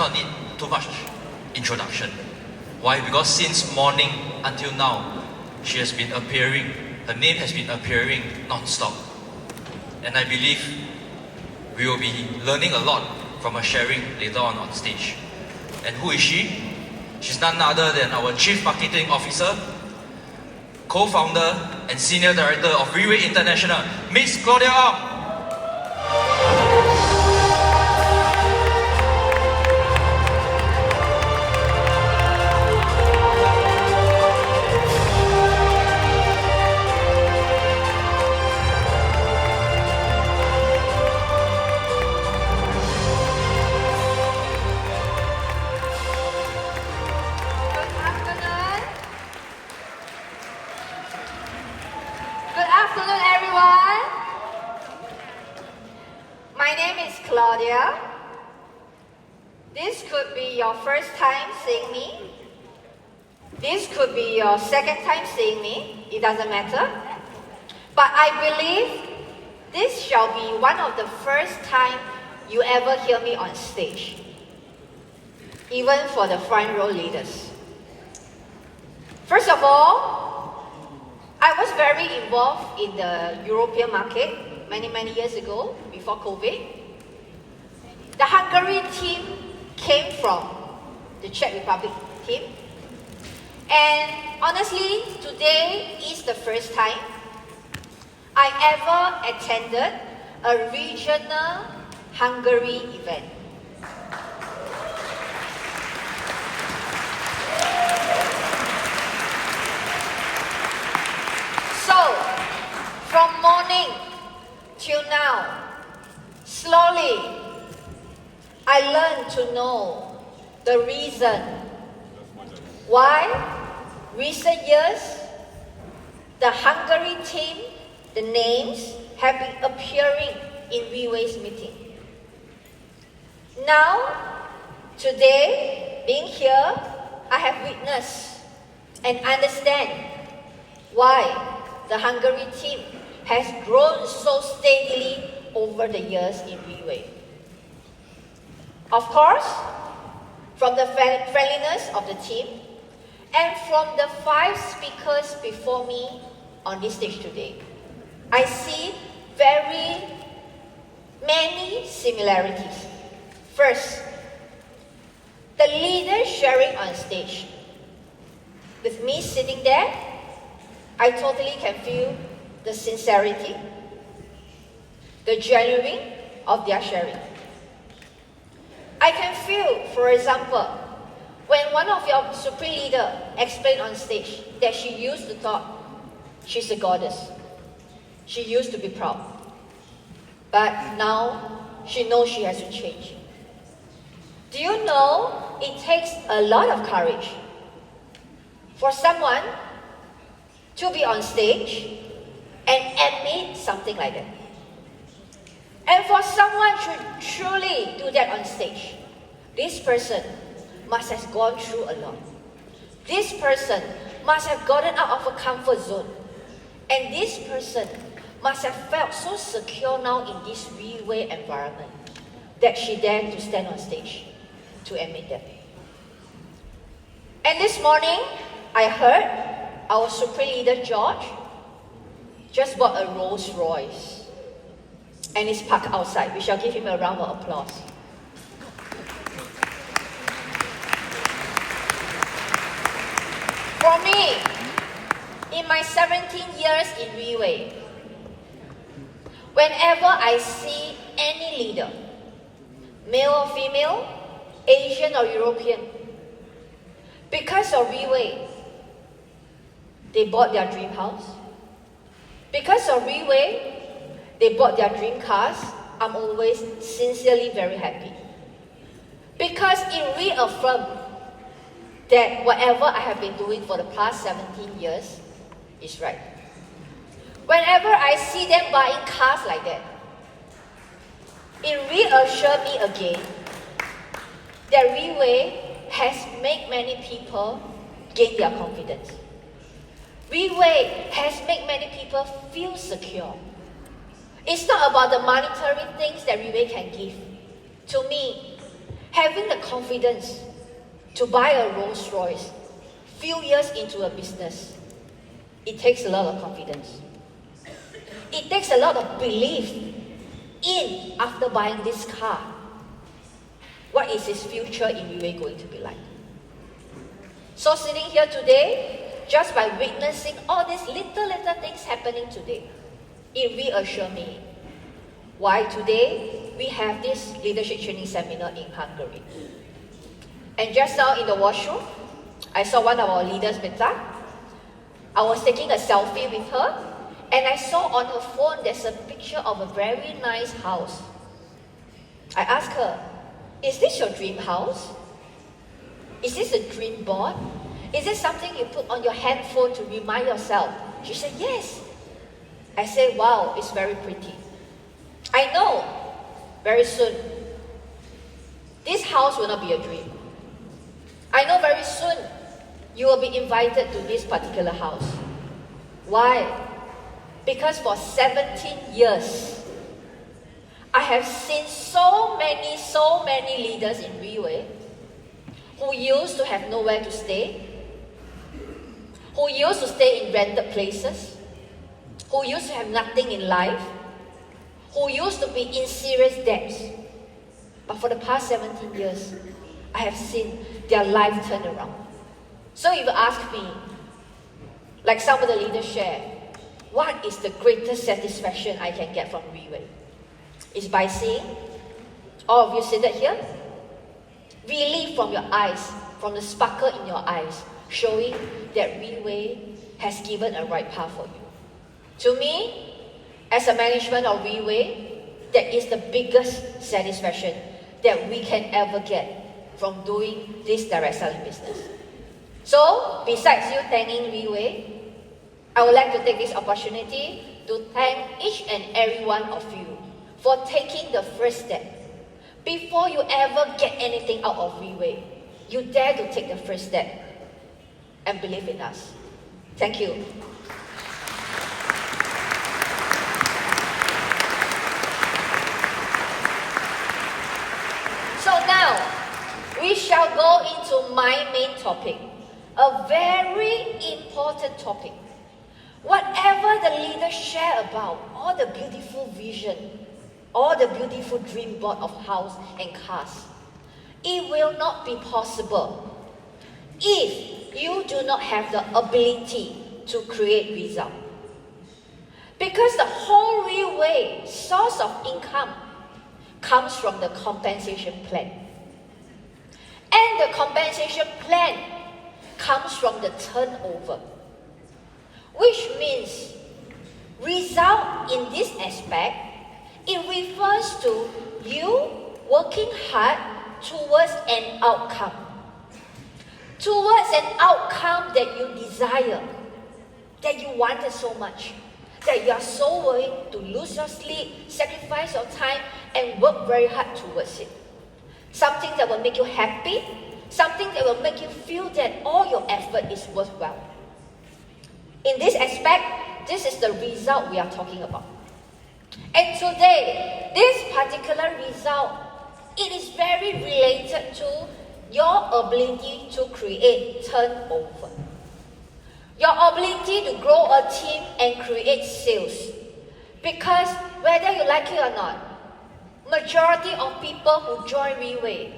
not need too much introduction. Why? Because since morning until now, she has been appearing, her name has been appearing non-stop. And I believe we will be learning a lot from her sharing later on stage. And who is she? She's none other than our Chief Marketing Officer, co-founder and Senior Director of Freeway International, Miss Claudia Ong. Claudia, this could be your first time seeing me. This could be your second time seeing me. It doesn't matter. But I believe this shall be one of the first time you ever hear me on stage, even for the front row leaders. First of all, I was very involved in the European market many years ago, before COVID. The Hungary team came from the Czech Republic team. And honestly, today is the first time I ever attended a regional Hungary event. So, from morning till now, slowly, I learned to know the reason why recent years the Hungary team, the names have been appearing in Freeway's meeting. Now, today, being here, I have witnessed and understand why the Hungary team has grown so steadily over the years in Freeway. Of course, from the friendliness of the team and from the 5 speakers before me on this stage today, I see very many similarities. First, the leaders sharing on stage. With me sitting there, I totally can feel the sincerity, the genuine of their sharing. I can feel, for example, when one of your supreme leader explained on stage that she used to thought she's a goddess. She used to be proud. But now she knows she has to change. Do you know it takes a lot of courage for someone to be on stage and admit something like that? And for someone to truly do that on stage, this person must have gone through a lot. This person must have gotten out of a comfort zone. And this person must have felt so secure now in this Freeway environment that she dared to stand on stage to admit that. And this morning, I heard our Supreme Leader George just bought a Rolls Royce. And it's parked outside. We shall give him a round of applause. For me, in my 17 years in Freeway, whenever I see any leader, male or female, Asian or European, because of Freeway, they bought their dream house. Because of Freeway, they bought their dream cars. I'm always sincerely very happy. Because it reaffirmed that whatever I have been doing for the past 17 years is right. Whenever I see them buying cars like that, it reassures me again that Freeway has made many people gain their confidence. Freeway has made many people feel secure. It's not about the monetary things that Freeway can give. To me, having the confidence to buy a Rolls Royce few years into a business, it takes a lot of confidence. It takes a lot of belief in, after buying this car, what is his future in Riway going to be like. So sitting here today, just by witnessing all these little things happening today, it reassures me why today we have this leadership training seminar in Hungary. And just now in the washroom, I saw one of our leaders, Meta. I was taking a selfie with her, and I saw on her phone there's a picture of a very nice house. I asked her, is this your dream house? Is this a dream board? Is it something you put on your handphone to remind yourself? She said, yes. I said, wow, it's very pretty. I know very soon this house will not be a dream. I know very soon you will be invited to this particular house. Why? Because for 17 years, I have seen so many leaders in Riway who used to have nowhere to stay, who used to stay in rented places, who used to have nothing in life, who used to be in serious debts. But for the past 17 years, I have seen their life turn around. So if you ask me, like some of the leaders share, what is the greatest satisfaction I can get from Riway? It's by seeing all of you seated here, relief from your eyes, from the sparkle in your eyes, showing that Riway has given a right path for you. To me, as a management of Riway, that is the biggest satisfaction that we can ever get from doing this direct selling business. So, besides you thanking Riway, I would like to take this opportunity to thank each and every one of you for taking the first step. Before you ever get anything out of Riway, you dare to take the first step and believe in us. Thank you. So now, we shall go into my main topic, a very important topic. Whatever the leaders share about, all the beautiful vision, all the beautiful dream board of house and cars, it will not be possible if you do not have the ability to create result. Because the whole Riway source of income comes from the compensation plan. And the compensation plan comes from the turnover. Which means, result in this aspect, it refers to you working hard towards an outcome. Towards an outcome that you desire, that you wanted so much, that you are so willing to lose your sleep, sacrifice your time, and work very hard towards it. Something that will make you happy, something that will make you feel that all your effort is worthwhile. In this aspect, this is the result we are talking about. And today, this particular result, it is very related to your ability to create turnover. Your ability to grow a team and create sales. Because whether you like it or not, majority of people who join Riway,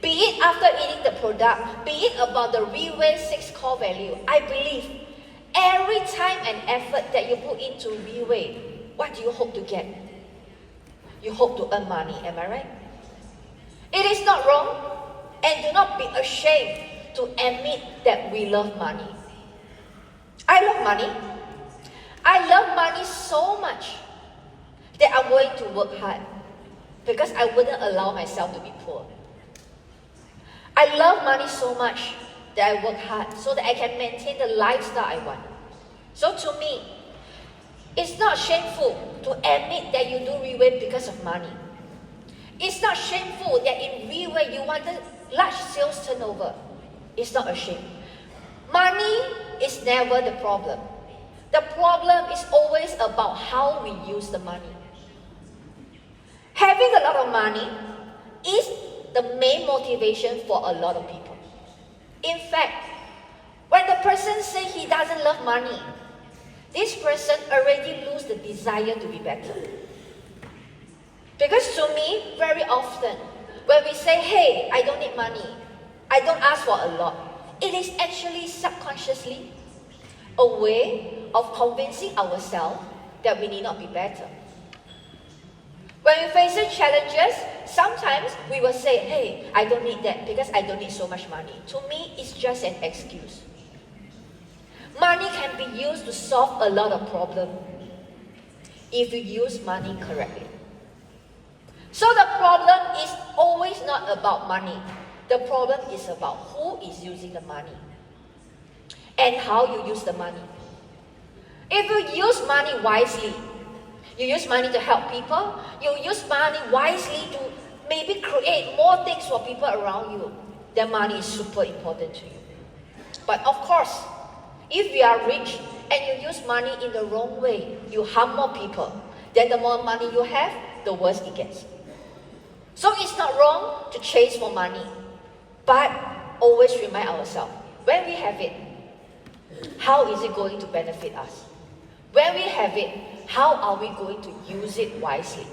be it after eating the product, be it about the Riway 6 core value, I believe every time and effort that you put into Riway, what do you hope to get? You hope to earn money, am I right? It is not wrong, and do not be ashamed to admit that we love money. I love money. I love money so much that I'm willing to work hard because I wouldn't allow myself to be poor. I love money so much that I work hard so that I can maintain the lifestyle I want. So to me, it's not shameful to admit that you do Riway because of money. It's not shameful that in Riway you wanted large sales turnover. It's not a shame. Money is never the problem. The problem is always about how we use the money. Having a lot of money is the main motivation for a lot of people. In fact, when the person says he doesn't love money, this person already loses the desire to be better. Because to me, very often, when we say, hey, I don't need money, I don't ask for a lot, it is actually subconsciously a way of convincing ourselves that we need not be better. When we face challenges, sometimes we will say, hey, I don't need that because I don't need so much money. To me, it's just an excuse. Money can be used to solve a lot of problems if you use money correctly. So the problem is always not about money. The problem is about who is using the money and how you use the money. If you use money wisely, you use money to help people, you use money wisely to maybe create more things for people around you, then money is super important to you. But of course, if you are rich and you use money in the wrong way, you harm more people, then the more money you have, the worse it gets. So it's not wrong to chase for money, but always remind ourselves, when we have it, how is it going to benefit us? When we have it, how are we going to use it wisely?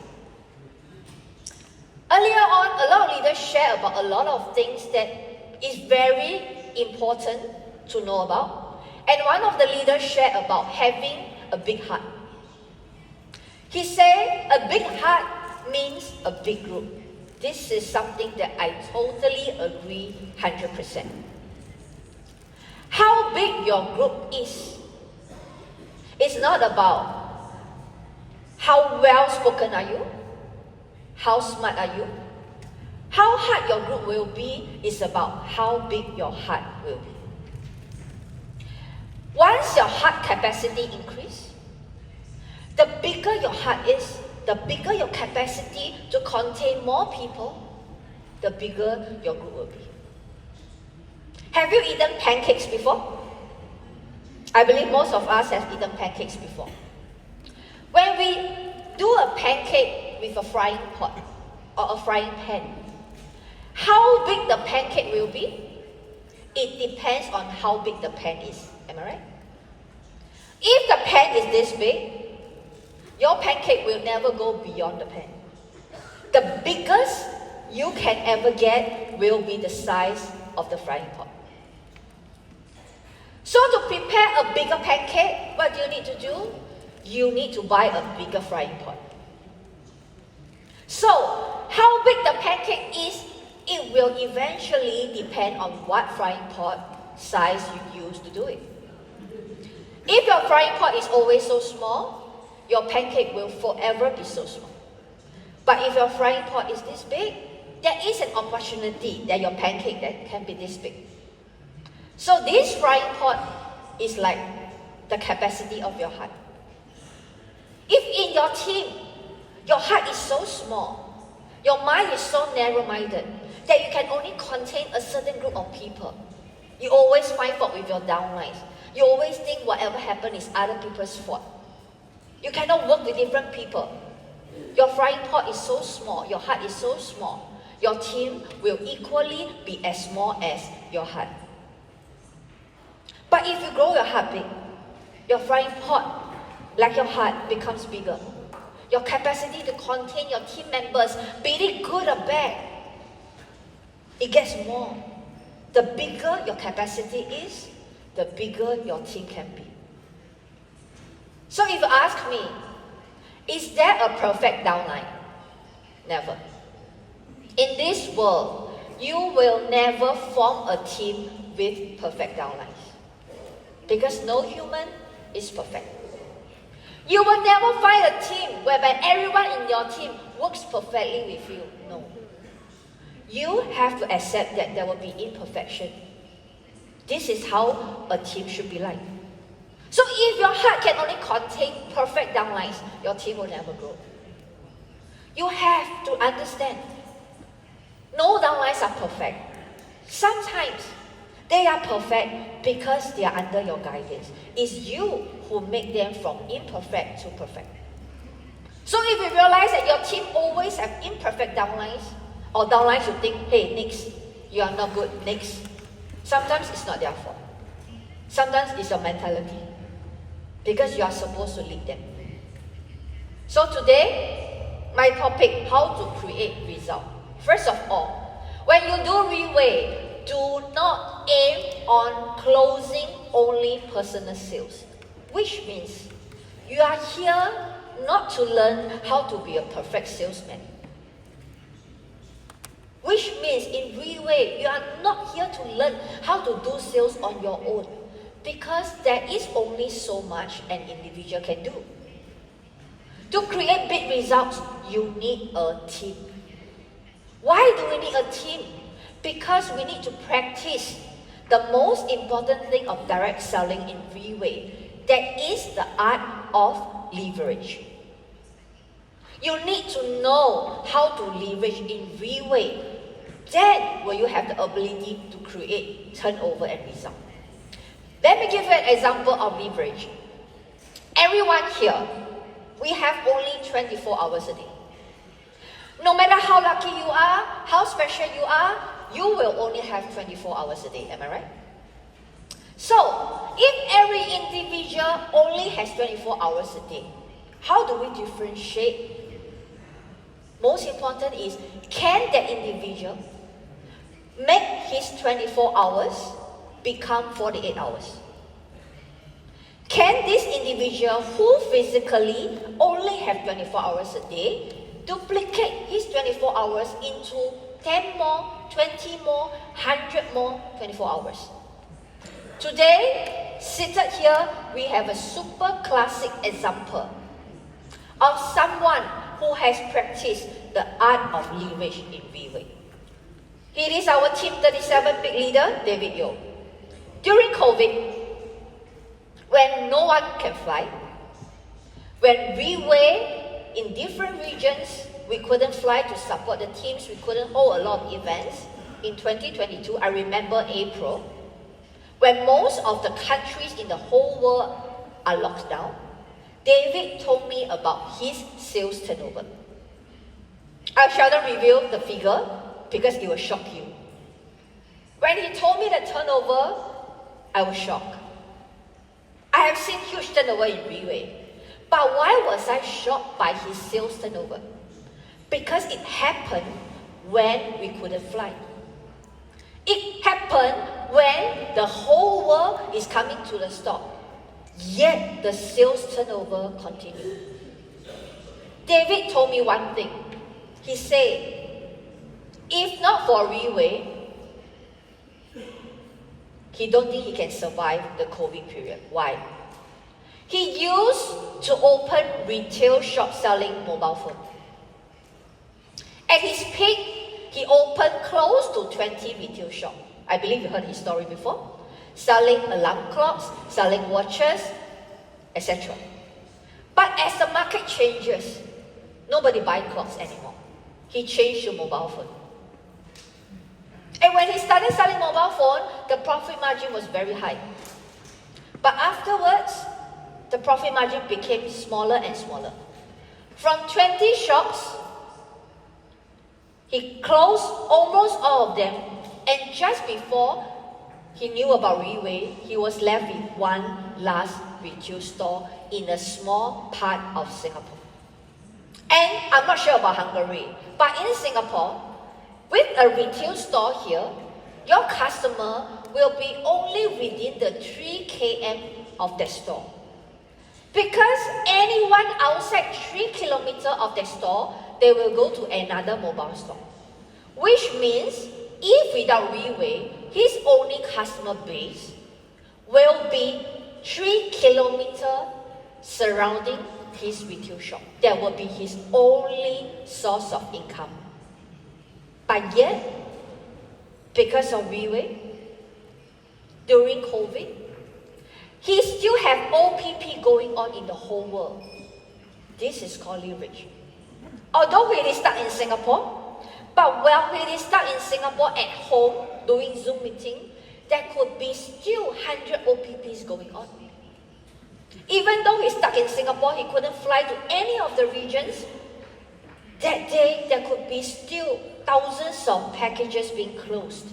Earlier on, a lot of leaders share about a lot of things that is very important to know about. And one of the leaders shared about having a big heart. He said a big heart means a big group. This is something that I totally agree 100%. How big your group is, it's not about how well spoken are you, how smart are you, how hard your group will be is about how big your heart will be. Once your heart capacity increase, the bigger your heart is, the bigger your capacity to contain more people, the bigger your group will be. Have you eaten pancakes before? I believe most of us have eaten pancakes before. When we do a pancake with a frying pot or a frying pan, how big the pancake will be? It depends on how big the pan is. Am I right? If the pan is this big, your pancake will never go beyond the pan. The biggest you can ever get will be the size of the frying pot. So to prepare a bigger pancake, what do you need to do? You need to buy a bigger frying pot. So, how big the pancake is, it will eventually depend on what frying pot size you use to do it. If your frying pot is always so small, your pancake will forever be so small. But if your frying pot is this big, there is an opportunity that your pancake that can be this big. So this frying pot is like the capacity of your heart. If in your team, your heart is so small, your mind is so narrow-minded, that you can only contain a certain group of people, you always find fault with your downlines. You always think whatever happened is other people's fault. You cannot work with different people. Your frying pot is so small, your heart is so small, your team will equally be as small as your heart. But if you grow your heart big, your frying pot, like your heart, becomes bigger. Your capacity to contain your team members, be it good or bad, it gets more. The bigger your capacity is, the bigger your team can be. So if you ask me, is there a perfect downline? Never. In this world, you will never form a team with perfect downlines. Because no human is perfect. You will never find a team whereby everyone in your team works perfectly with you. No. You have to accept that there will be imperfection. This is how a team should be like. So if your heart can only contain perfect downlines, your team will never grow. You have to understand, no downlines are perfect. Sometimes they are perfect because they are under your guidance. It's you who make them from imperfect to perfect. So if you realize that your team always have imperfect downlines, Or downline should think, hey, next, you are not good, next. Sometimes it's not their fault. Sometimes it's your mentality. Because you are supposed to lead them. So today, my topic, how to create result. First of all, when you do Reway, do not aim on closing only personal sales. Which means, you are here not to learn how to be a perfect salesman. Which means in Reway, you are not here to learn how to do sales on your own. Because there is only so much an individual can do. To create big results, you need a team. Why do we need a team? Because we need to practice the most important thing of direct selling in Reway. That is the art of leverage. You need to know how to leverage in Reway. Then will you have the ability to create turnover and result. Let me give you an example of leverage. Everyone here, we have only 24 hours a day. No matter how lucky you are, how special you are, you will only have 24 hours a day. Am I right? So, if every individual only has 24 hours a day, how do we differentiate? Most important is, can that individual make his 24 hours become 48 hours? Can this individual who physically only have 24 hours a day duplicate his 24 hours into 10 more, 20 more, 100 more 24 hours? Today, seated here, we have a super classic example of someone who has practiced the art of leverage in Reway. He is our Team 37 big leader, David Yeo. During COVID, when no one can fly, when Reway in different regions, we couldn't fly to support the teams, we couldn't hold a lot of events. In 2022, I remember April, when most of the countries in the whole world are locked down, David told me about his sales turnover. I shall not reveal the figure because it will shock you. When he told me the turnover, I was shocked. I have seen huge turnover in Reway. But why was I shocked by his sales turnover? Because it happened when we couldn't fly. It happened when the whole world is coming to the stop. Yet the sales turnover continued. David told me one thing. He said, if not for Reway, he don't think he can survive the COVID period. Why? He used to open retail shop selling mobile phone. At his peak, he opened close to 20 retail shops. I believe you heard his story before. Selling alarm clocks, selling watches, etc. But as the market changes, nobody buys clocks anymore. He changed to mobile phone. And when he started selling mobile phone, the profit margin was very high. But afterwards, the profit margin became smaller and smaller. From 20 shops, he closed almost all of them. And just before he knew about Reway, he was left with one last retail store in a small part of Singapore. And I'm not sure about Hungary, but in Singapore, with a retail store here, your customer will be only within the 3 km of that store. Because anyone outside 3 kilometers of that store, they will go to another mobile store. Which means, if without Reway, his only customer base will be 3 kilometers surrounding his retail shop. That will be his only source of income. But yet, because of Reway, during COVID, he still have OPP going on in the whole world. This is called leverage. Although he is stuck in Singapore, but while he is stuck in Singapore at home doing Zoom meeting, there could be still 100 OPPs going on. Even though he's stuck in Singapore, he couldn't fly to any of the regions. That day, there could be still thousands of packages being closed.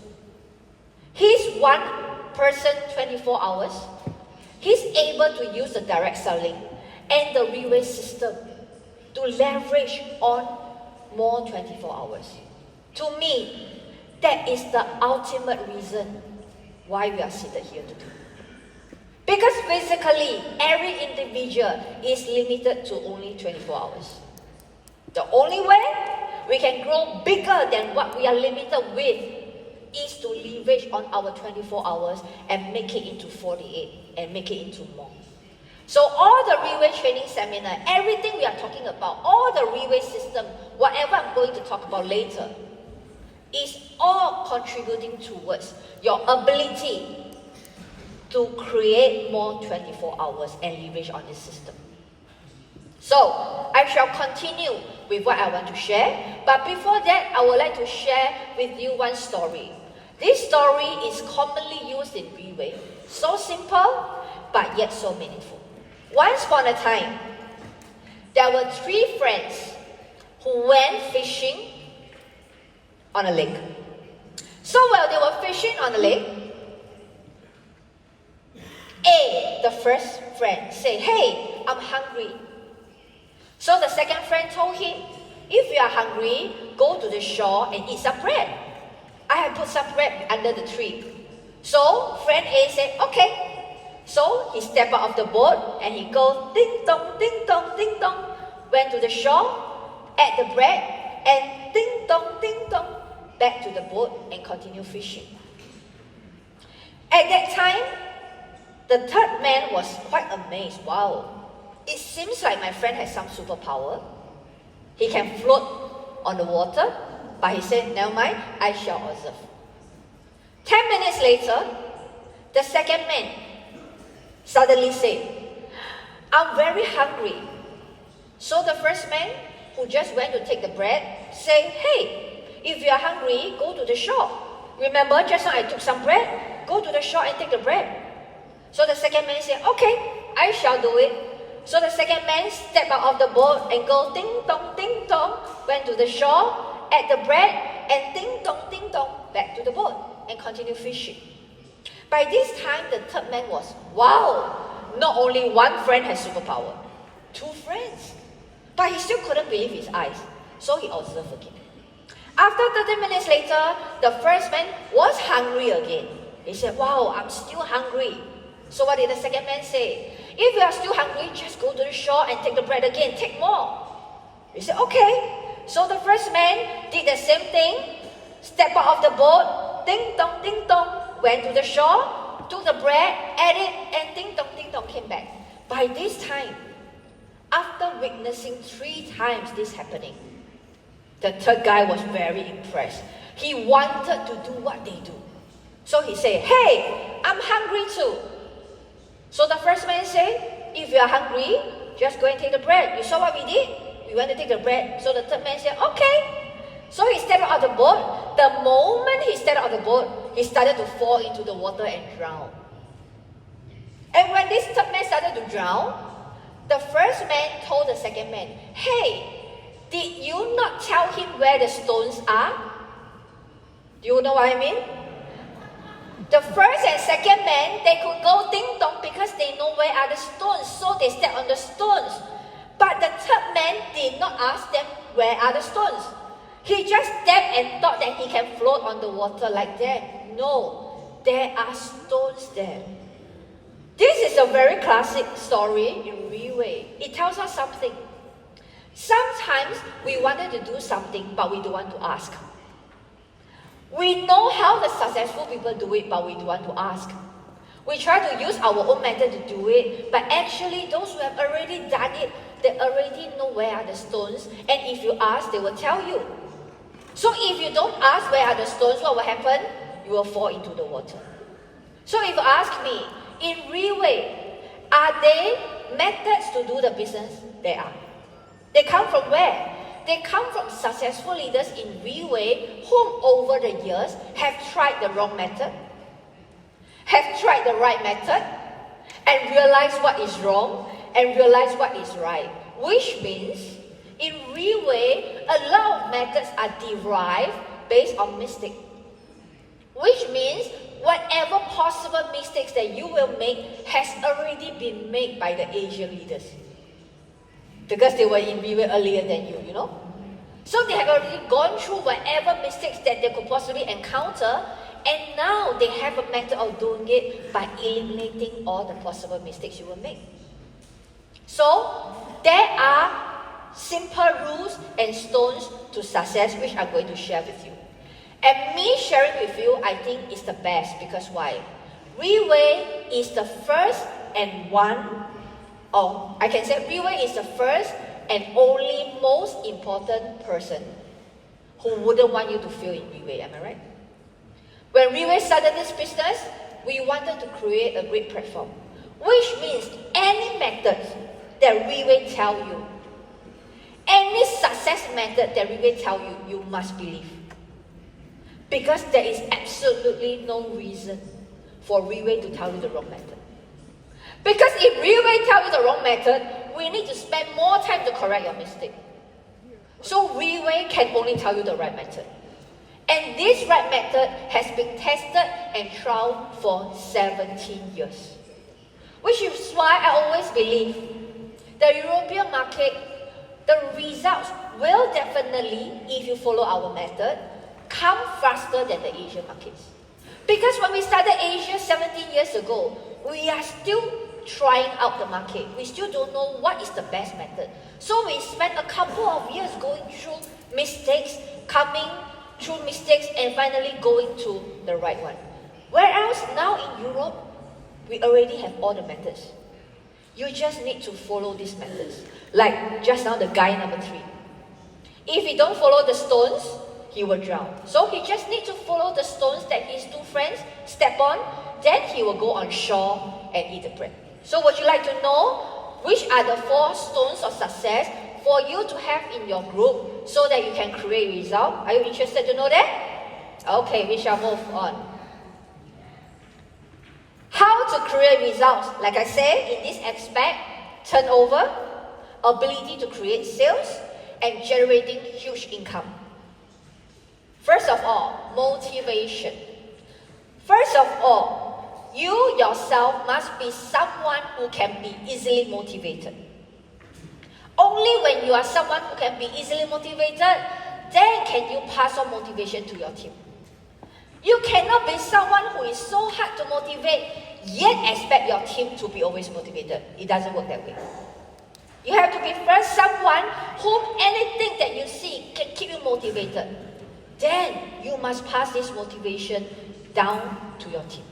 He's one person 24 hours. He's able to use the direct selling and the railway system to leverage on more 24 hours. To me, that is the ultimate reason why we are seated here today. Because physically, every individual is limited to only 24 hours. The only way we can grow bigger than what we are limited with is to leverage on our 24 hours and make it into 48 and make it into more. So all the railway training seminar, everything we are talking about, all the railway system, whatever I'm going to talk about later, is all contributing towards your ability to create more 24 hours and leverage on this system. So, I shall continue with what I want to share, but before that, I would like to share with you one story. This story is commonly used in railway, so simple, but yet so meaningful. Once upon a time, there were 3 friends who went fishing on a lake. So while they were fishing on the lake, A, the first friend, said, "Hey, I'm hungry." So the second friend told him, "If you are hungry, go to the shore and eat some bread. I have put some bread under the tree." So friend A said, "Okay." So he stepped out of the boat and he goes ding dong, ding dong, ding dong, went to the shore, ate the bread, and ding dong, back to the boat and continued fishing. At that time, the third man was quite amazed. Wow, it seems like my friend has some superpower. He can float on the water, but he said, "Never mind, I shall observe." 10 minutes later, the second man suddenly said, "I'm very hungry." So the first man, who just went to take the bread, said, "Hey, if you are hungry, go to the shore. Remember, just now I took some bread. Go to the shore and take the bread." So the second man said, "Okay, I shall do it." So the second man stepped out of the boat and go ding dong, went to the shore, ate the bread, and ding dong, back to the boat and continued fishing. By this time, the third man was, wow, not only one friend has superpower, 2 friends. But he still couldn't believe his eyes, so he observed again. After 30 minutes later, the first man was hungry again. He said, "Wow, I'm still hungry." So what did the second man say? "If you are still hungry, just go to the shore and take the bread again, take more." He said, "Okay." So the first man did the same thing, stepped out of the boat, ding dong, went to the shore, took the bread, ate it, and ding dong, came back. By this time, after witnessing 3 times this happening, the third guy was very impressed. He wanted to do what they do. So he said, "Hey, I'm hungry too." So the first man said, "If you are hungry, just go and take the bread. You saw what we did? We went to take the bread." So the third man said, "Okay." So he stepped out of the boat. The moment he stepped out of the boat, he started to fall into the water and drown. And when this third man started to drown, the first man told the second man, "Hey, did you not tell him where the stones are?" Do you know what I mean? The first and second man, they could go ding dong because they know where are the stones, so they stepped on the stones. But the third man did not ask them where are the stones. He just stepped and thought that he can float on the water like that. No, there are stones there. This is a very classic story in railway. It tells us something. Sometimes we wanted to do something, but we don't want to ask. We know how the successful people do it, but we don't want to ask. We try to use our own method to do it, but actually those who have already done it, they already know where are the stones, and if you ask, they will tell you. So if you don't ask where are the stones, what will happen? You will fall into the water. So if you ask me, in railway, are there methods to do the business? There are. They come from where? They come from successful leaders in railway whom over the years have tried the wrong method, have tried the right method, and realized what is wrong and realized what is right. Which means In Riway, a lot of methods are derived based on mistake, which means whatever possible mistakes that you will make has already been made by the Asian leaders. Because they were in Riway earlier than you know. So they have already gone through whatever mistakes that they could possibly encounter, and now they have a method of doing it by eliminating all the possible mistakes you will make. So there are simple rules and stones to success which I'm going to share with you. And me sharing with you, I think is the best, because why? Riway is the first and Riway is the first and only most important person who wouldn't want you to fail in Riway, am I right? When Riway started this business, we wanted to create a great platform, which means any method that Riway tell you, any success method that Riway tell you, you must believe. Because there is absolutely no reason for Riway to tell you the wrong method. Because if Riway tell you the wrong method, we need to spend more time to correct your mistake. So Riway can only tell you the right method. And this right method has been tested and trialed for 17 years. Which is why I always believe the European market, the results will definitely, if you follow our method, come faster than the Asian markets. Because when we started Asia 17 years ago, we are still trying out the market. We still don't know what is the best method. So we spent a couple of years going through mistakes, coming through mistakes, and finally going to the right one. Whereas now in Europe, we already have all the methods. You just need to follow these methods. Like just now, the guy number 3. If he don't follow the stones, he will drown. So he just needs to follow the stones that his 2 friends step on, then he will go on shore and eat the bread. So would you like to know which are the 4 stones of success for you to have in your group so that you can create results? Are you interested to know that? Okay, we shall move on. How to create results? Like I say, in this aspect, turnover, ability to create sales, and generating huge income. First of all, motivation. First of all, you yourself must be someone who can be easily motivated. Only when you are someone who can be easily motivated, then can you pass on motivation to your team. You cannot be someone who is so hard to motivate, yet expect your team to be always motivated. It doesn't work that way. You have to be first someone whom anything that you see can keep you motivated. Then you must pass this motivation down to your team.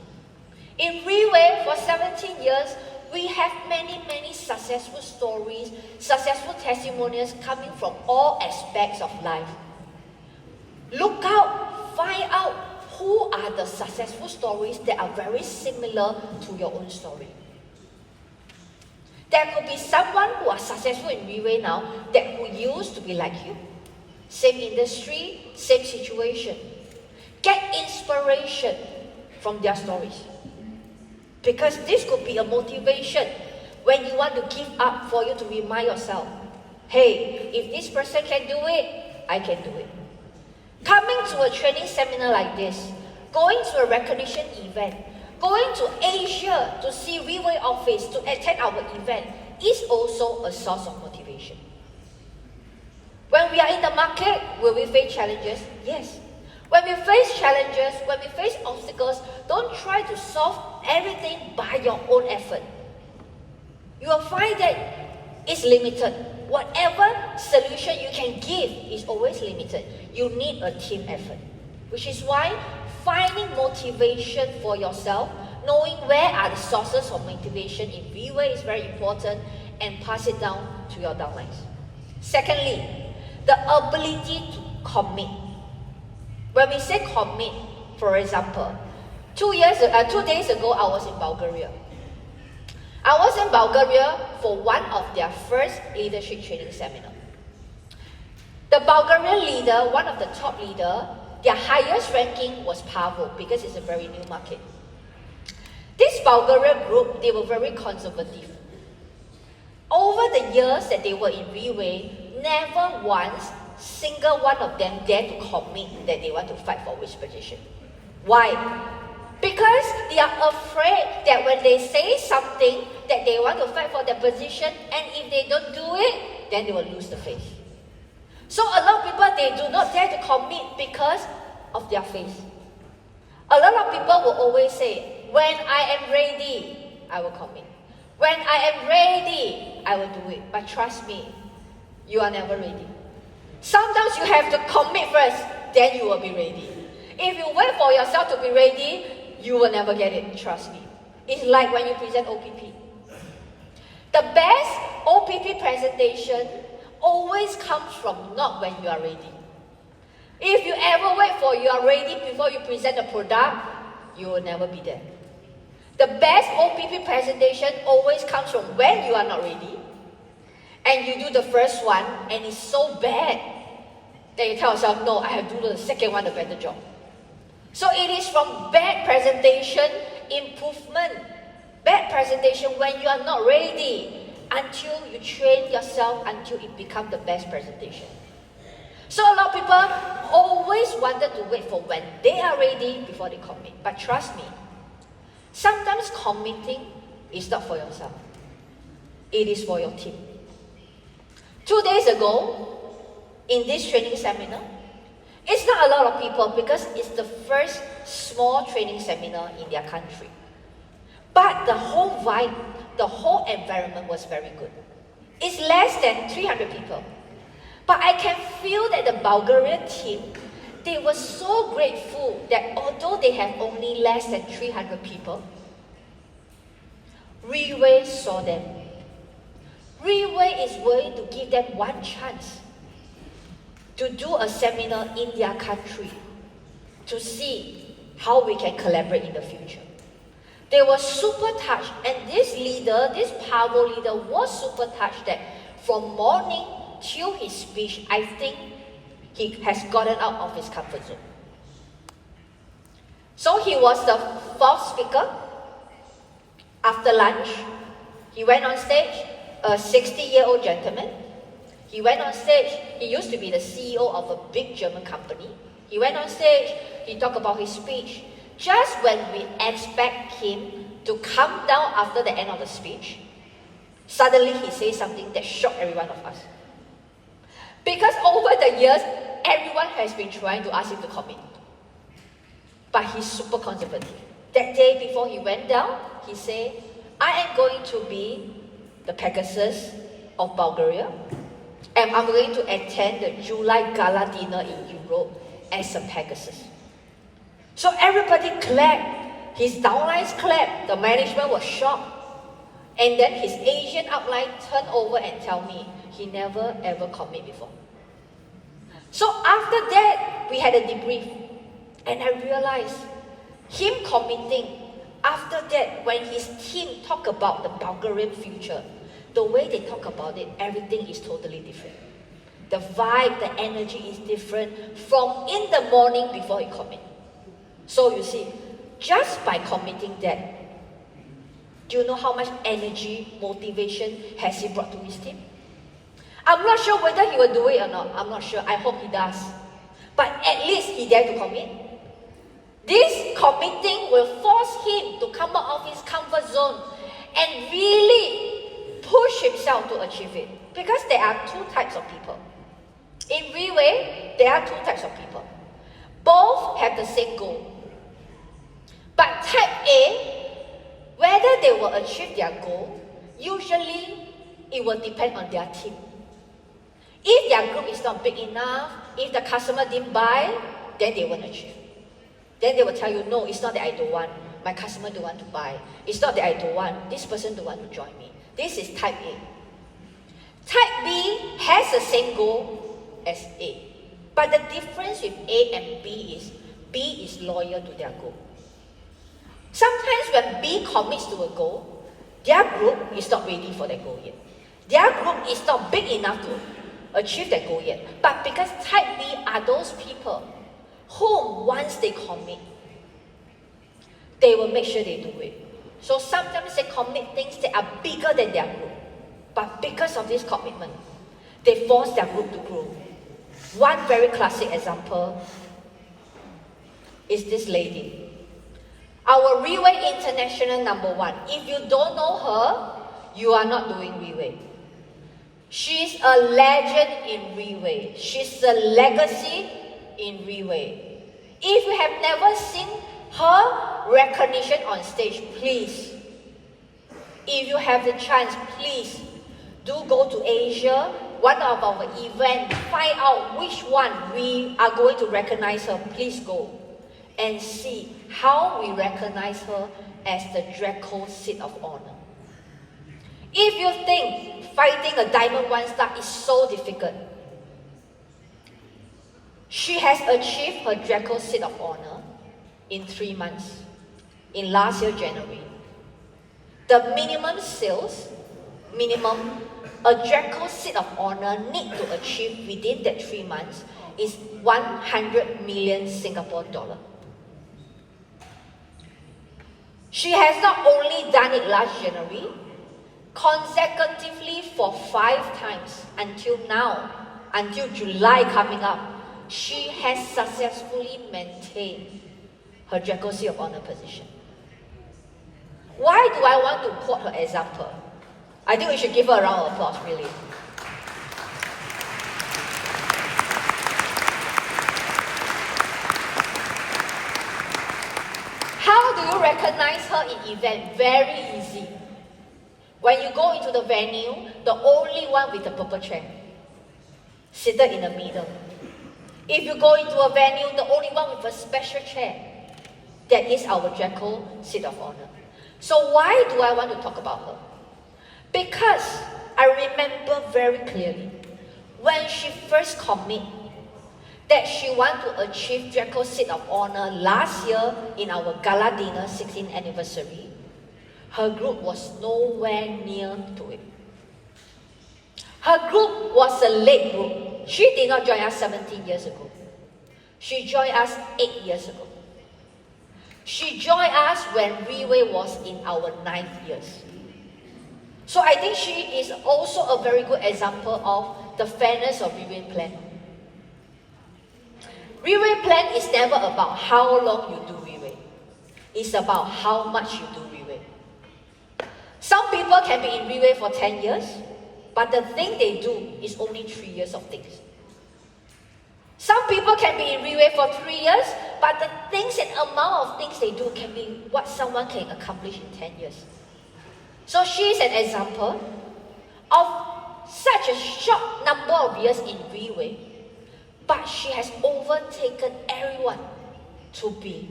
In Riway, for 17 years, we have many successful stories, successful testimonials coming from all aspects of life. Look out, find out who are the successful stories that are very similar to your own story. There could be someone who are successful in Riway now that who used to be like you. Same industry, same situation. Get inspiration from their stories. Because this could be a motivation when you want to give up, for you to remind yourself, hey, if this person can do it, I can do it. Coming to a training seminar like this, going to a recognition event, going to Asia to see Riway office, to attend our event, is also a source of motivation. When we are in the market, will we face challenges? Yes. When we face challenges, when we face obstacles, don't try to solve everything by your own effort. You will find that it's limited. Whatever solution you can give is always limited. You need a team effort. Which is why finding motivation for yourself, knowing where are the sources of motivation in Riway is very important, and pass it down to your downlines. Secondly, the ability to commit. When we say commit, for example, 2 days ago, I was in Bulgaria. I was in Bulgaria for one of their first leadership training seminar. The Bulgarian leader, one of the top leader, their highest ranking was Pavel, because it's a very new market. This Bulgarian group, they were very conservative. Over the years that they were in Riway, never once, single one of them dare to commit that they want to fight for which position. Why? Because they are afraid that when they say something that they want to fight for their position, and if they don't do it, then they will lose the faith. So a lot of people, they do not dare to commit because of their faith. A lot of people will always say, when I am ready, I will commit. When I am ready, I will do it. But trust me, you are never ready. Sometimes you have to commit first, then you will be ready. If you wait for yourself to be ready, you will never get it, trust me. It's like when you present OPP. The best OPP presentation always comes from not when you are ready. If you ever wait for you are ready before you present a product, you will never be there. The best OPP presentation always comes from when you are not ready, and you do the first one, and it's so bad that you tell yourself, no, I have to do the second one a better job. So it is from bad presentation, improvement. Bad presentation when you are not ready until you train yourself until it becomes the best presentation. So a lot of people always wanted to wait for when they are ready before they commit. But trust me, sometimes committing is not for yourself. It is for your team. 2 days ago, in this training seminar, it's not a lot of people because it's the first small training seminar in their country. But the whole vibe, the whole environment was very good. It's less than 300 people. But I can feel that the Bulgarian team, they were so grateful that although they have only less than 300 people, Riway saw them. Riway is willing to give them one chance to do a seminar in their country to see how we can collaborate in the future. They were super touched, and this leader, this powerful leader, was super touched that from morning till his speech, I think he has gotten out of his comfort zone. So he was the fourth speaker. After lunch, he went on stage, a 60-year-old gentleman. He went on stage, he used to be the CEO of a big German company. He went on stage, he talked about his speech. Just when we expect him to come down after the end of the speech, suddenly he says something that shocked every one of us. Because over the years, everyone has been trying to ask him to commit. But he's super conservative. That day before he went down, he said, I am going to be the Pegasus of Bulgaria, and I'm going to attend the July gala dinner in Europe as a Pegasus. So everybody clapped, his downlines clapped, the management was shocked. And then his Asian upline turned over and tell me he never ever commit before. So after that, we had a debrief, and I realized him committing, after that, when his team talk about the Bulgarian future, the way they talk about it, everything is totally different. The vibe, the energy is different from in the morning before he commit. So you see, just by committing that, do you know how much energy, motivation has he brought to his team? I'm not sure whether he will do it or not. I'm not sure. I hope he does. But at least he dared to commit. This committing will force him to come out of his comfort zone and really push himself to achieve it. Because there are two types of people. In Riway, there are two types of people. Both have the same goal. But type A, whether they will achieve their goal, usually it will depend on their team. If their group is not big enough, if the customer didn't buy, then they won't achieve. Then they will tell you, no, it's not that I don't want. My customer don't want to buy. It's not that I don't want. This person don't want to join me. This is type A. Type B has the same goal as A. But the difference with A and B is loyal to their goal. Sometimes when B commits to a goal, their group is not ready for that goal yet. Their group is not big enough to achieve that goal yet. But because type B are those people whom once they commit, they will make sure they do it. So sometimes they commit things that are bigger than their group. But because of this commitment, They force their group to grow. One very classic example is this lady. Our Riway International #1. If you don't know her, you are not doing Riway. She's a legend in Riway. She's a legacy in Riway. If you have never seen her recognition on stage, please, if you have the chance, please do go to Asia, one of our events, find out which one we are going to recognize her. Please go and see how we recognize her as the Draco Seat of Honor. If you think fighting a Diamond 1 star is so difficult, she has achieved her Draco Seat of Honor in 3 months, in last year January. The minimum sales, a Draco Seat of Honor need to achieve within that 3 months is 100 million Singapore dollar. She has not only done it last January, consecutively for 5 times until now, until July coming up, she has successfully maintained her Draco Seat of Honor position. Why do I want to quote her example? I think we should give her a round of applause, really. How do you recognize her in event? Very easy. When you go into the venue, the only one with the purple chair, seated in the middle. If you go into a venue, the only one with a special chair, that is our Draco Seat of Honor. So why do I want to talk about her? Because I remember very clearly when she first committed that she wanted to achieve Draco Seat of Honor last year in our gala dinner 16th anniversary. Her group was nowhere near to it. Her group was a late group. She did not join us 17 years ago. She joined us 8 years ago. She joined us when Riway was in our 9th years. So I think she is also a very good example of the fairness of Riway plan. Riway plan is never about how long you do Riway. It's about how much you do Riway. Some people can be in Riway for 10 years, but the thing they do is only 3 years of things. Some people can be in Riway for 3 years, but the things and amount of things they do can be what someone can accomplish in 10 years. So she is an example of such a short number of years in Riway, but she has overtaken everyone to be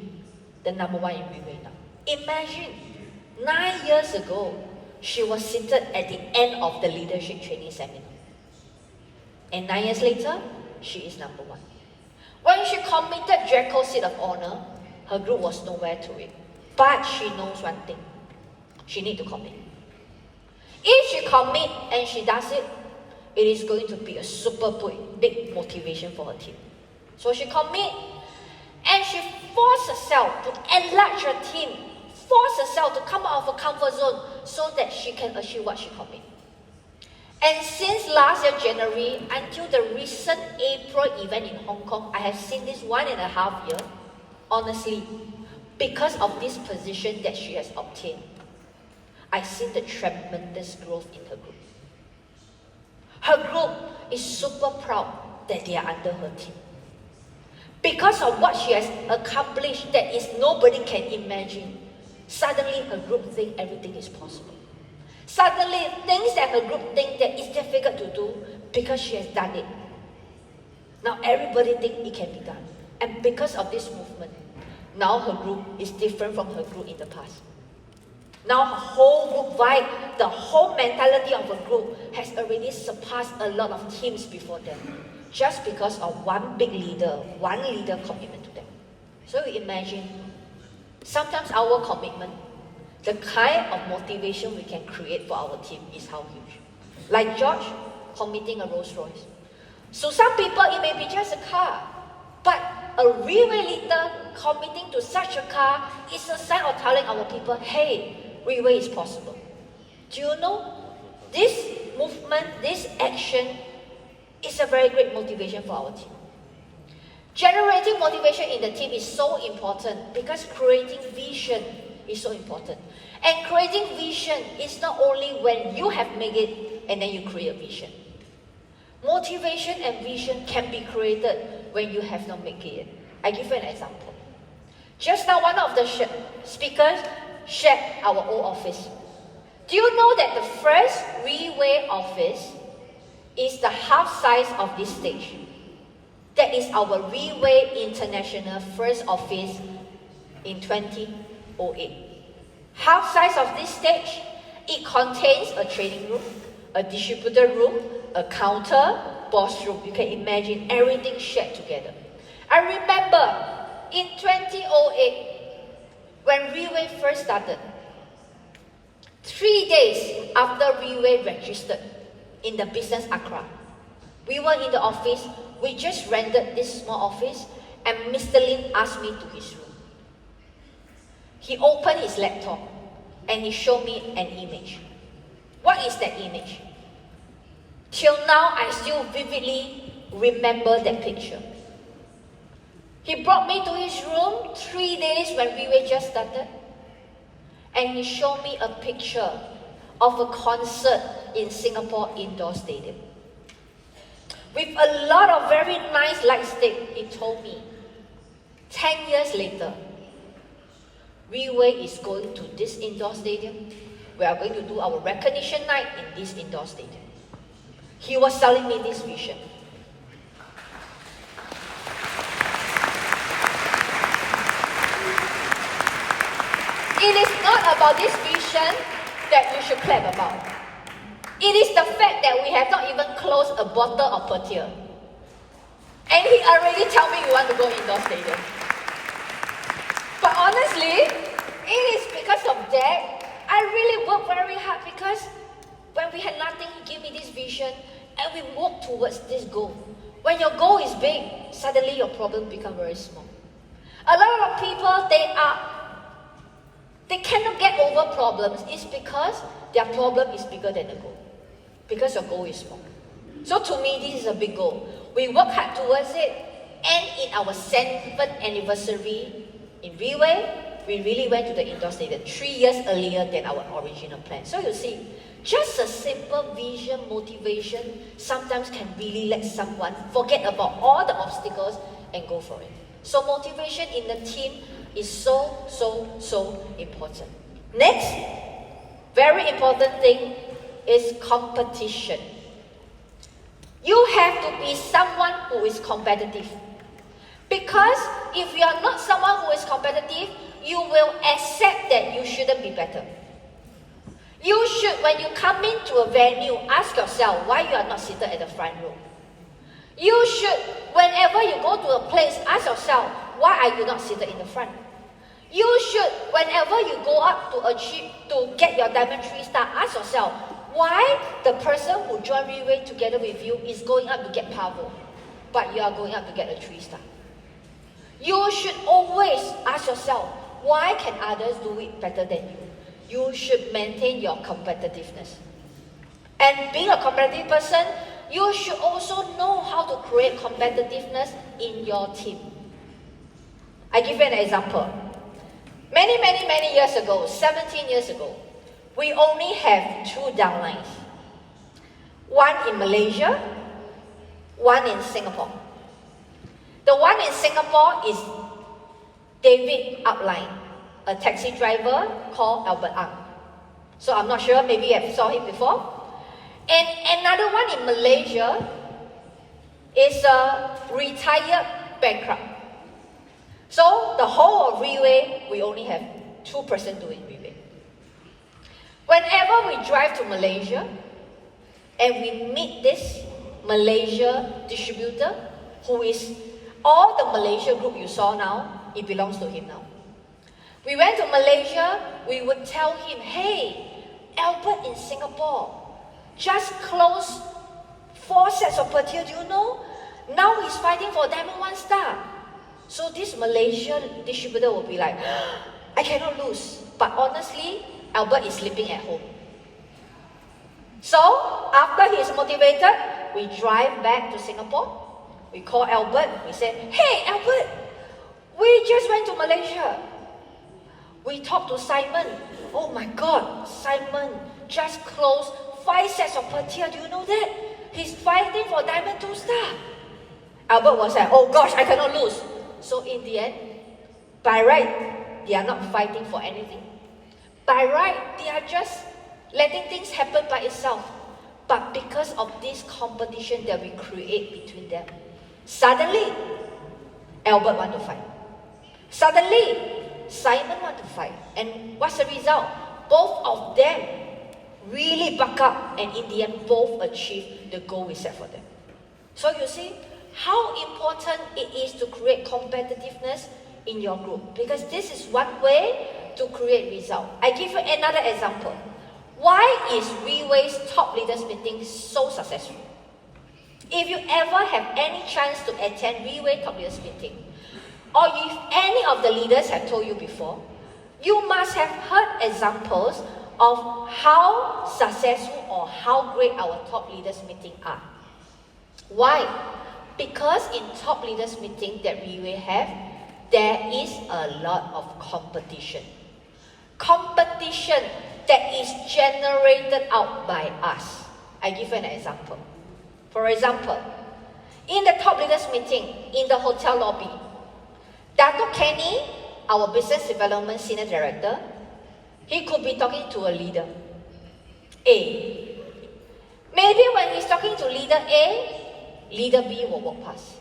the #1 in Riway now. Imagine, 9 years ago, she was seated at the end of the leadership training seminar. And 9 years later, she is #1. When she committed Draco Seat of Honor, her group was nowhere to it. But she knows one thing. She needs to commit. If she commits and she does it, it is going to be a super big motivation for her team. So she commits and she forced herself to enlarge her team, force herself to come out of her comfort zone so that she can achieve what she commits. And since last year, January, until the recent April event in Hong Kong, I have seen this 1.5 years, honestly, because of this position that she has obtained. I've seen the tremendous growth in her group. Her group is super proud that they are under her team. Because of what she has accomplished that is nobody can imagine, suddenly her group think everything is possible. Suddenly, things that her group think that is difficult to do because she has done it. Now everybody think it can be done. And because of this movement, now her group is different from her group in the past. Now her whole group vibe, the whole mentality of her group has already surpassed a lot of teams before them. Just because of one big leader, one leader commitment to them. So you imagine, sometimes our commitment, the kind of motivation we can create for our team is how huge. Like George committing a Rolls Royce. So some people, it may be just a car, but a Riway leader committing to such a car is a sign of telling our people, hey, Riway is possible. Do you know, this movement, this action It's a very great motivation for our team. Generating motivation in the team is so important because creating vision is so important. And creating vision is not only when you have made it and then you create a vision. Motivation and vision can be created when you have not made it yet. I give you an example. Just now, one of the speakers shared our old office. Do you know that the first Reway office is the half size of this stage? That is our Reway International first office in 2008. Half size of this stage. It contains a training room, a distributor room, a counter, boss room. You can imagine everything shared together. I remember in 2008, when Reway first started, 3 days after Reway registered in the business Accra, we were in the office. We just rented this small office, and Mr. Lin asked me to his room. He opened his laptop and he showed me an image. What is that image? Till now, I still vividly remember that picture. He brought me to his room 3 days when we were just started, and he showed me a picture of a concert in Singapore indoor stadium. With a lot of very nice light stick, he told me, 10 years later, Reway is going to this indoor stadium. We are going to do our recognition night in this indoor stadium. He was telling me this vision. It is not about this vision that you should clap about. It is the fact that we have not even closed a bottle of Petir. And he already tell me we want to go indoor stadium. But honestly, it is because of that, I really worked very hard because when we had nothing, he gave me this vision and we worked towards this goal. When your goal is big, suddenly your problem becomes very small. A lot of people, they cannot get over problems. It's because their problem is bigger than the goal. Because your goal is small. So to me, this is a big goal. We work hard towards it, and in our 7th anniversary in Reway, we really went to the indoor stadium 3 years earlier than our original plan. So you see, just a simple vision, motivation, sometimes can really let someone forget about all the obstacles and go for it. So motivation in the team is so important. Next, very important thing is competition. You have to be someone who is competitive. Because if you are not someone who is competitive, you will accept that you shouldn't be better. You should, when you come into a venue, ask yourself why you are not seated at the front row. You should, whenever you go to a place, ask yourself, why are you not seated in the front? You should, whenever you go up to get your Diamond 3 star, ask yourself, why the person who joined Reway together with you is going up to get Pavo, but you are going up to get a 3 star. You should always ask yourself, why can others do it better than you? You should maintain your competitiveness. And being a competitive person, you should also know how to create competitiveness in your team. I give you an example. Many years ago, 17 years ago, we only have 2 downlines. One in Malaysia, one in Singapore. The one in Singapore is David Upline, a taxi driver called Albert Ang. So I'm not sure, maybe you have saw him before. And another one in Malaysia is a retired bankrupt. So the whole of Reway, we only have 2 persons doing Reway. Whenever we drive to Malaysia and we meet this Malaysia distributor, who is all the Malaysia group you saw now, it belongs to him now. We went to Malaysia, we would tell him, hey, Albert in Singapore just closed 4 sets of Petir, do you know? Now he's fighting for Diamond 1 star. So this Malaysia distributor will be like, I cannot lose. But honestly, Albert is sleeping at home. So after he is motivated, we drive back to Singapore. We call Albert. We say, hey, Albert, we just went to Malaysia. We talked to Simon. Oh my God, Simon just closed 5 sets of per tier. Do you know that? He's fighting for Diamond 2 star. Albert was like, oh gosh, I cannot lose. So in the end, by right, they are not fighting for anything. By right, they are just letting things happen by itself. But because of this competition that we create between them, suddenly, Albert want to fight. Suddenly, Simon want to fight. And what's the result? Both of them really buck up, and in the end, both achieve the goal we set for them. So you see how important it is to create competitiveness in your group, because this is one way to create result. I give you another example. Why is WeWay's top leaders meeting so successful? If you ever have any chance to attend WeWay top leaders meeting, or if any of the leaders have told you before, you must have heard examples of how successful or how great our top leaders meeting are. Why? Because in top leaders meeting that we will have, there is a lot of competition. Competition that is generated out by us. I give you an example. For example, in the top leaders meeting in the hotel lobby, Dato Kenny, our business development senior director, he could be talking to a leader A. Maybe when he's talking to leader A, leader B will walk past.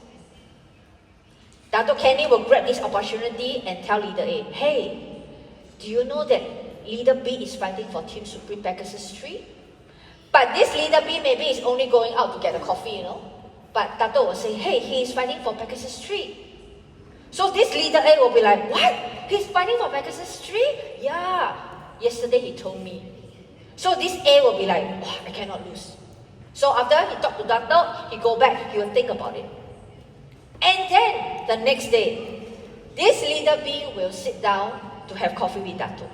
Dato Kenny will grab this opportunity and tell leader A, hey, do you know that leader B is fighting for Team Supreme Pegasus 3? But this leader B maybe is only going out to get a coffee, you know. But Dato will say, hey, he is fighting for Pegasus 3. So this leader A will be like, what? He's fighting for Pegasus 3? Yeah, yesterday he told me. So this A will be like, oh, I cannot lose. So after he talked to Dato, he go back, he will think about it. And then the next day, this leader B will sit down to have coffee with Dato.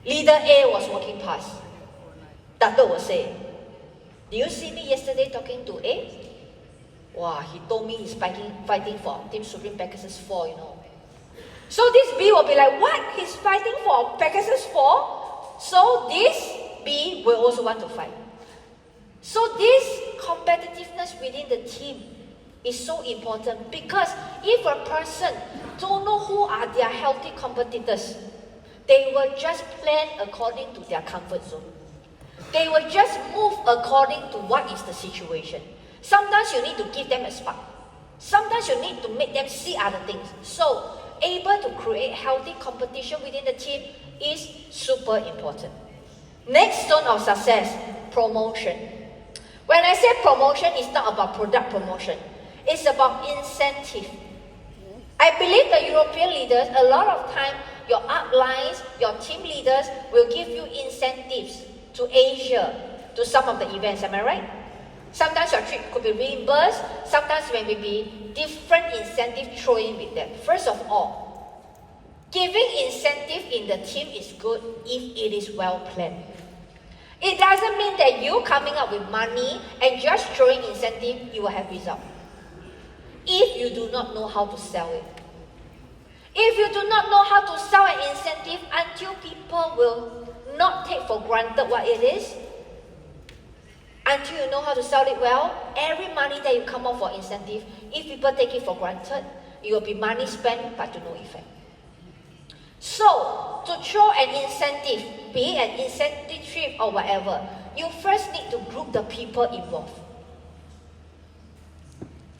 Leader A was walking past. Dato will say, do you see me yesterday talking to A? Wow, he told me he's fighting for Team Supreme Pegasus 4, you know. So this B will be like, what? He's fighting for Pegasus 4? So this B will also want to fight. So this competitiveness within the team is so important, because if a person don't know who are their healthy competitors, they will just plan according to their comfort zone. They will just move according to what is the situation. Sometimes you need to give them a spark. Sometimes you need to make them see other things. So, able to create healthy competition within the team is super important. Next stone of success, promotion. When I say promotion, it's not about product promotion. It's about incentive. I believe the European leaders, a lot of time, your uplines, your team leaders will give you incentives to Asia, to some of the events. Am I right? Sometimes your trip could be reimbursed. Sometimes there may be different incentives thrown in with them. First of all, giving incentive in the team is good if it is well planned. It doesn't mean that you coming up with money and just throwing incentive, you will have result. If you do not know how to sell it. If you do not know how to sell an incentive until people will not take for granted what it is, until you know how to sell it well, every money that you come out for incentive, if people take it for granted, it will be money spent but to no effect. So, to throw an incentive, be it an incentive trip or whatever, you first need to group the people involved.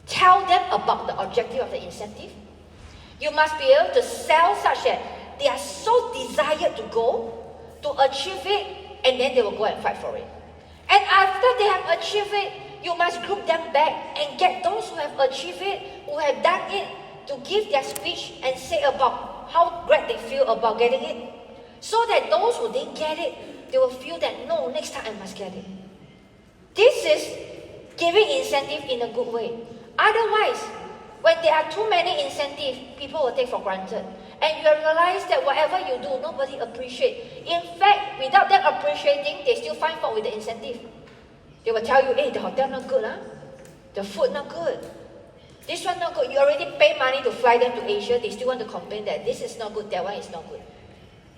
Tell them about the objective of the incentive. You must be able to sell such that they are so desired to go, to achieve it, and then they will go and fight for it. And after they have achieved it, you must group them back and get those who have achieved it, who have done it, to give their speech and say about how great they feel about getting it. So that those who didn't get it, they will feel that, no, next time I must get it. This is giving incentive in a good way. Otherwise, when there are too many incentives, people will take for granted. And you realize that whatever you do, nobody appreciates. In fact, without them appreciating, they still find fault with the incentive. They will tell you, hey, the hotel not good, the food not good. This one not good. You already pay money to fly them to Asia. They still want to complain that this is not good, that one is not good.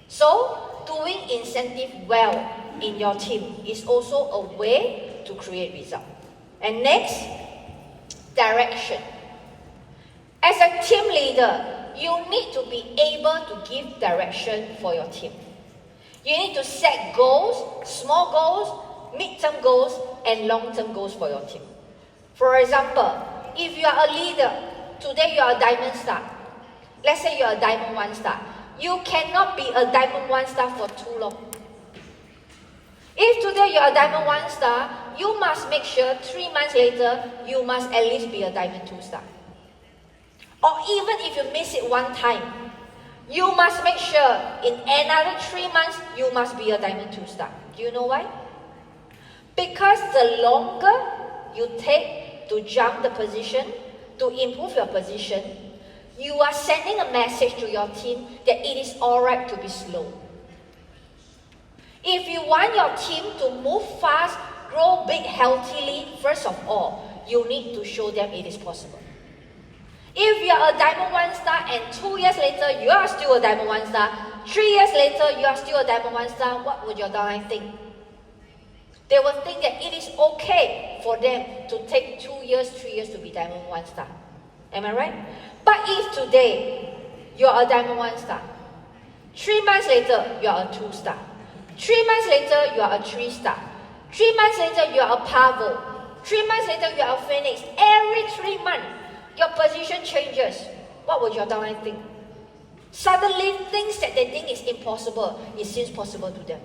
So, doing incentive well in your team is also a way to create result. And next, direction. As a team leader, you need to be able to give direction for your team. You need to set goals, small goals, mid-term goals, and long-term goals for your team. For example, if you are a leader, today you are a diamond star. Let's say you are a diamond 1 star. You cannot be a diamond 1 star for too long. If today you are a diamond 1 star, you must make sure 3 months later, you must at least be a diamond 2 star. Or even if you miss it 1 time, you must make sure in another 3 months, you must be a diamond 2 star. Do you know why? Because the longer you take to jump the position, to improve your position, you are sending a message to your team that it is alright to be slow. If you want your team to move fast, grow big healthily, first of all, you need to show them it is possible. If you are a diamond 1 star and 2 years later you are still a diamond 1 star, 3 years later you are still a diamond 1 star, what would your downline think? They will think that it is okay for them to take 2 years, 3 years to be diamond 1 star. Am I right? But if today you are a diamond 1 star, 3 months later you are a 2 star, 3 months later you are a 3 star, 3 months later you are a Pavo, 3 months later you are a Phoenix, every 3 months your position changes, what would your downline think? Suddenly things that they think is impossible, it seems possible to them.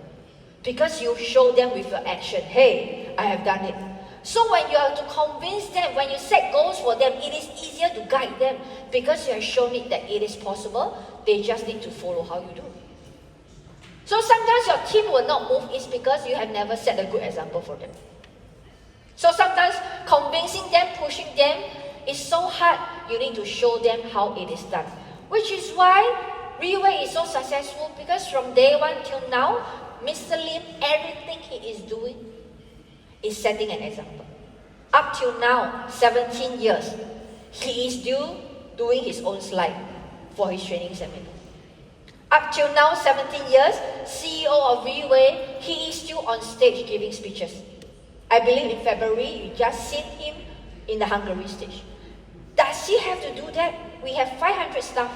Because you show them with your action, hey, I have done it. So when you have to convince them, when you set goals for them, it is easier to guide them because you have shown it that it is possible. They just need to follow how you do. So sometimes your team will not move is because you have never set a good example for them. So sometimes convincing them, pushing them is so hard. You need to show them how it is done. Which is why Reway is so successful, because from day 1 till now, Mr. Lim, everything he is doing is setting an example. Up till now, 17 years, he is still doing his own slide for his training seminar. Up till now, 17 years, CEO of Reway, he is still on stage giving speeches. I believe in February, you just seen him in the Hungary stage. Does he have to do that? We have 500 staff.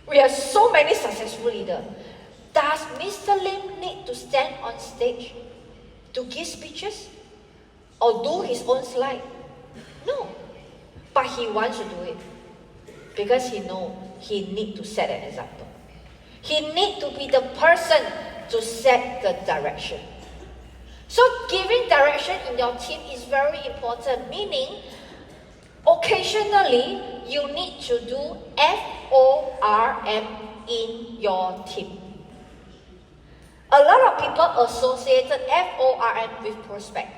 We have so many successful leaders. Does Mr. Lim need to stand on stage to give speeches or do his own slide? No. But he wants to do it because he knows he needs to set an example. He needs to be the person to set the direction. So giving direction in your team is very important, meaning occasionally you need to do FORM in your team. A lot of people associated FORM with prospect.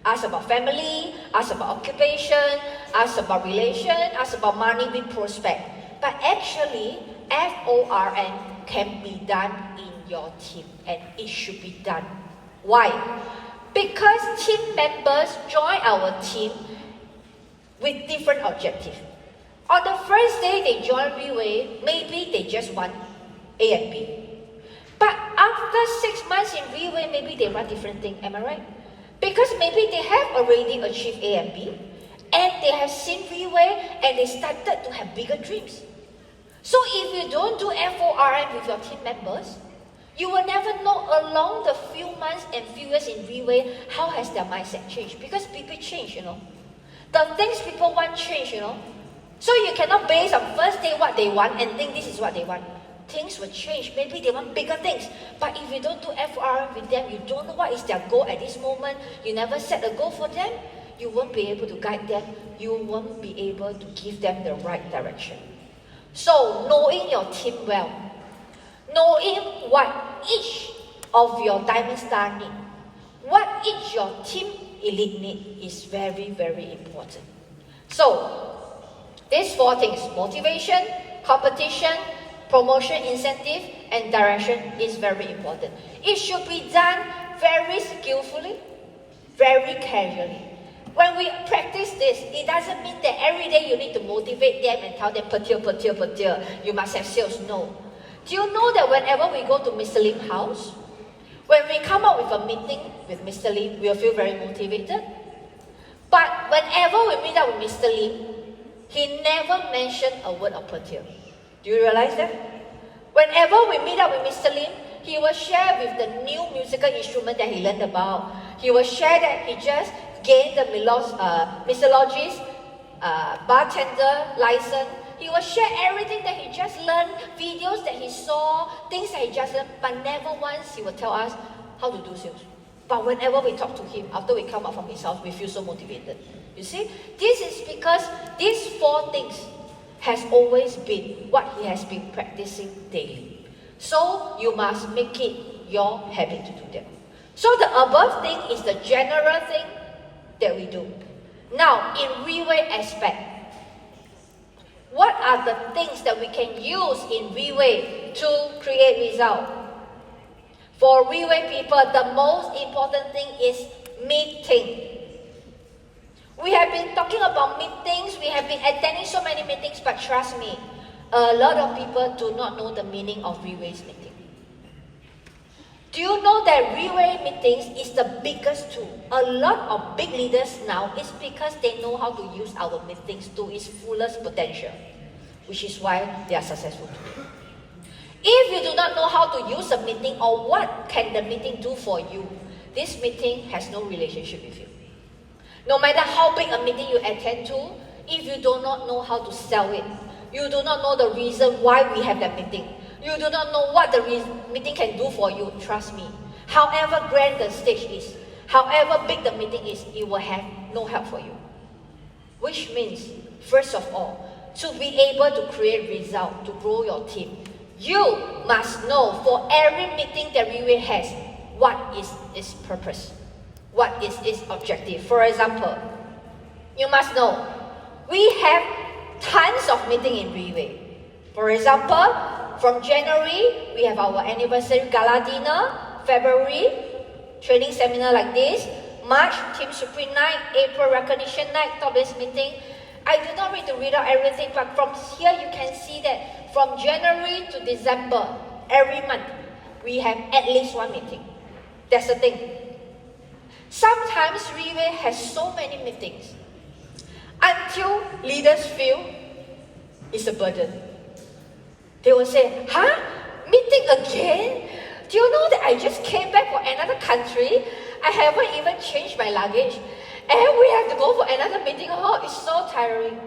Ask about family, ask about occupation, ask about relation, ask about money with prospect. But actually, FORM can be done in your team, and it should be done. Why? Because team members join our team with different objectives. On the first day they join Reway, maybe they just want A and B. But after 6 months in Reway, maybe they want different things, am I right? Because maybe they have already achieved A and B, and they have seen Reway, and they started to have bigger dreams. So if you don't do FORM with your team members, you will never know along the few months and few years in Reway, how has their mindset changed? Because people change, The things people want change, So you cannot base on first day what they want and think this is what they want. Things will change. Maybe they want bigger things. But if you don't do FORM with them, you don't know what is their goal at this moment. You never set a goal for them. You won't be able to guide them. You won't be able to give them the right direction. So knowing your team well, knowing what each of your diamond star need, what each your team elite need is very, very important. So these 4 things, motivation, competition, promotion incentive, and direction is very important. It should be done very skillfully, very casually. When we practice this, it doesn't mean that every day you need to motivate them and tell them, petir, you must have sales. No. Do you know that whenever we go to Mr. Lim's house, when we come up with a meeting with Mr. Lim, we'll feel very motivated. But whenever we meet up with Mr. Lim, he never mentioned a word of petir. Do you realize that? Whenever we meet up with Mr. Lim, he will share with the new musical instrument that he learned about. He will share that he just gained the mixologist bartender license. He will share everything that he just learned, videos that he saw, things that he just learned, but never once he will tell us how to do sales. But whenever we talk to him, after we come out from his house, we feel so motivated. You see, this is because these 4 things has always been what he has been practicing daily. So you must make it your habit to do that. So the above thing is the general thing that we do. Now, in Reway aspect, what are the things that we can use in Reway to create result? For Reway people, the most important thing is meeting. We have been talking about meetings, we have been attending so many meetings, but trust me, a lot of people do not know the meaning of Reway's meeting. Do you know that Reway meetings is the biggest tool? A lot of big leaders now is because they know how to use our meetings to its fullest potential, which is why they are successful too. If you do not know how to use a meeting or what can the meeting do for you, this meeting has no relationship with you. No matter how big a meeting you attend to, if you do not know how to sell it, you do not know the reason why we have that meeting, you do not know what the meeting can do for you, trust me. However grand the stage is, however big the meeting is, it will have no help for you. Which means, first of all, to be able to create result, to grow your team, you must know for every meeting that Reway has, what is its purpose, what is its objective. For example, you must know, we have tons of meetings in Reway. For example, from January, we have our anniversary gala dinner, February, training seminar like this, March, team sprint night, April, recognition night, top-based meeting. I do not need to read out everything, but from here you can see that from January to December, every month, we have at least 1 meeting. That's the thing. Sometimes Reway has so many meetings until leaders feel it's a burden. They will say, huh? Meeting again? Do you know that I just came back from another country? I haven't even changed my luggage. And we have to go for another meeting. Oh, it's so tiring.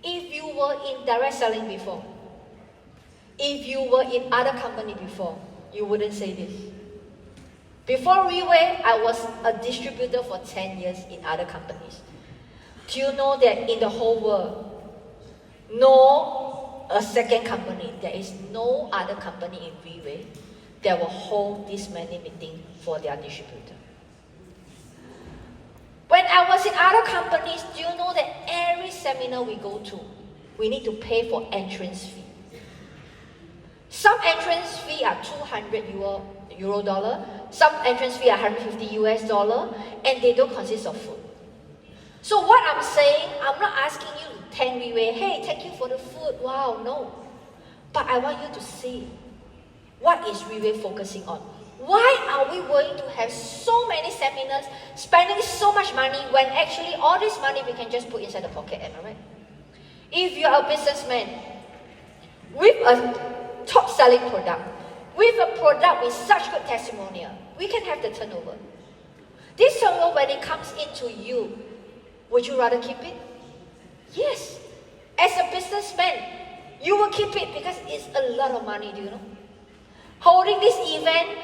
If you were in direct selling before, if you were in other company before, you wouldn't say this. Before Reway, I was a distributor for 10 years in other companies. Do you know that in the whole world, no a second company, there is no other company in Reway that will hold this many meetings for their distributor. When I was in other companies, do you know that every seminar we go to, we need to pay for entrance fee. Some entrance fee are 200 euro dollar, some entrance fee are 150 US dollar, and they don't consist of food. So what I'm saying, I'm not asking you to thank Reway, hey, thank you for the food, wow, no. But I want you to see, what is Reway focusing on? Why are we willing to have so many seminars, spending so much money, when actually all this money we can just put inside the pocket, am I right? If you're a businessman with a top-selling product, with a product with such good testimonial, we can have the turnover. This turnover, when it comes into you, would you rather keep it? Yes. As a businessman, you will keep it because it's a lot of money, do you know? Holding this event,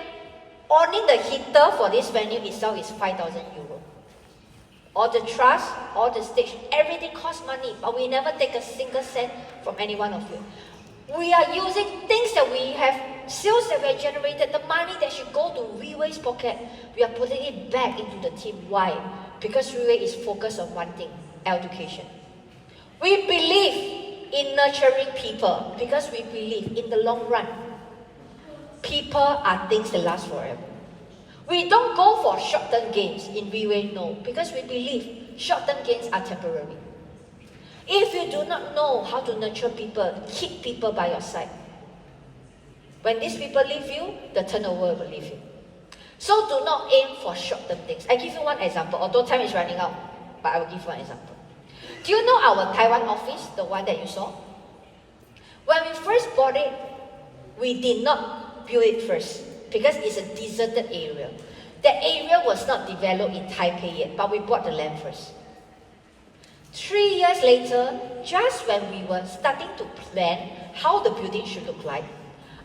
owning the heater for this venue itself is 5,000 euro. All the trust, all the stage, everything costs money, but we never take a single cent from any one of you. We are using things that we have, sales that we have generated, the money that should go to Reway's pocket, we are putting it back into the team. Why? Because Reway is focused on one thing, education. We believe in nurturing people because we believe in the long run, people are things that last forever. We don't go for short-term gains in V-Way, no, because we believe short-term gains are temporary. If you do not know how to nurture people, keep people by your side, when these people leave you, the turnover will leave you. So do not aim for short-term things. I give you one example, although time is running out, but I will give one example. Do you know our Taiwan office, the one that you saw? When we first bought it, we did not build it first because it's a deserted area. That area was not developed in Taipei yet, but we bought the land first. 3 years later, just when we were starting to plan how the building should look like,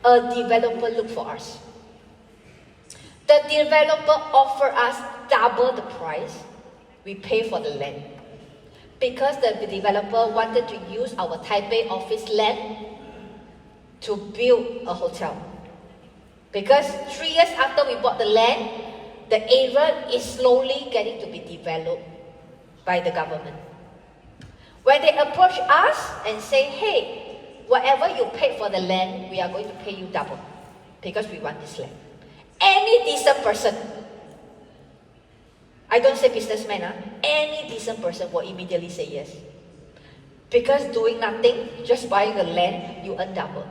a developer looked for us. The developer offered us double the price we pay for the land, because the developer wanted to use our Taipei office land to build a hotel. Because 3 years after we bought the land, the area is slowly getting to be developed by the government. When they approach us and say, hey, whatever you paid for the land, we are going to pay you double because we want this land. Any decent person, I don't say businessman, any decent person will immediately say yes. Because doing nothing, just buying the land, you earn double.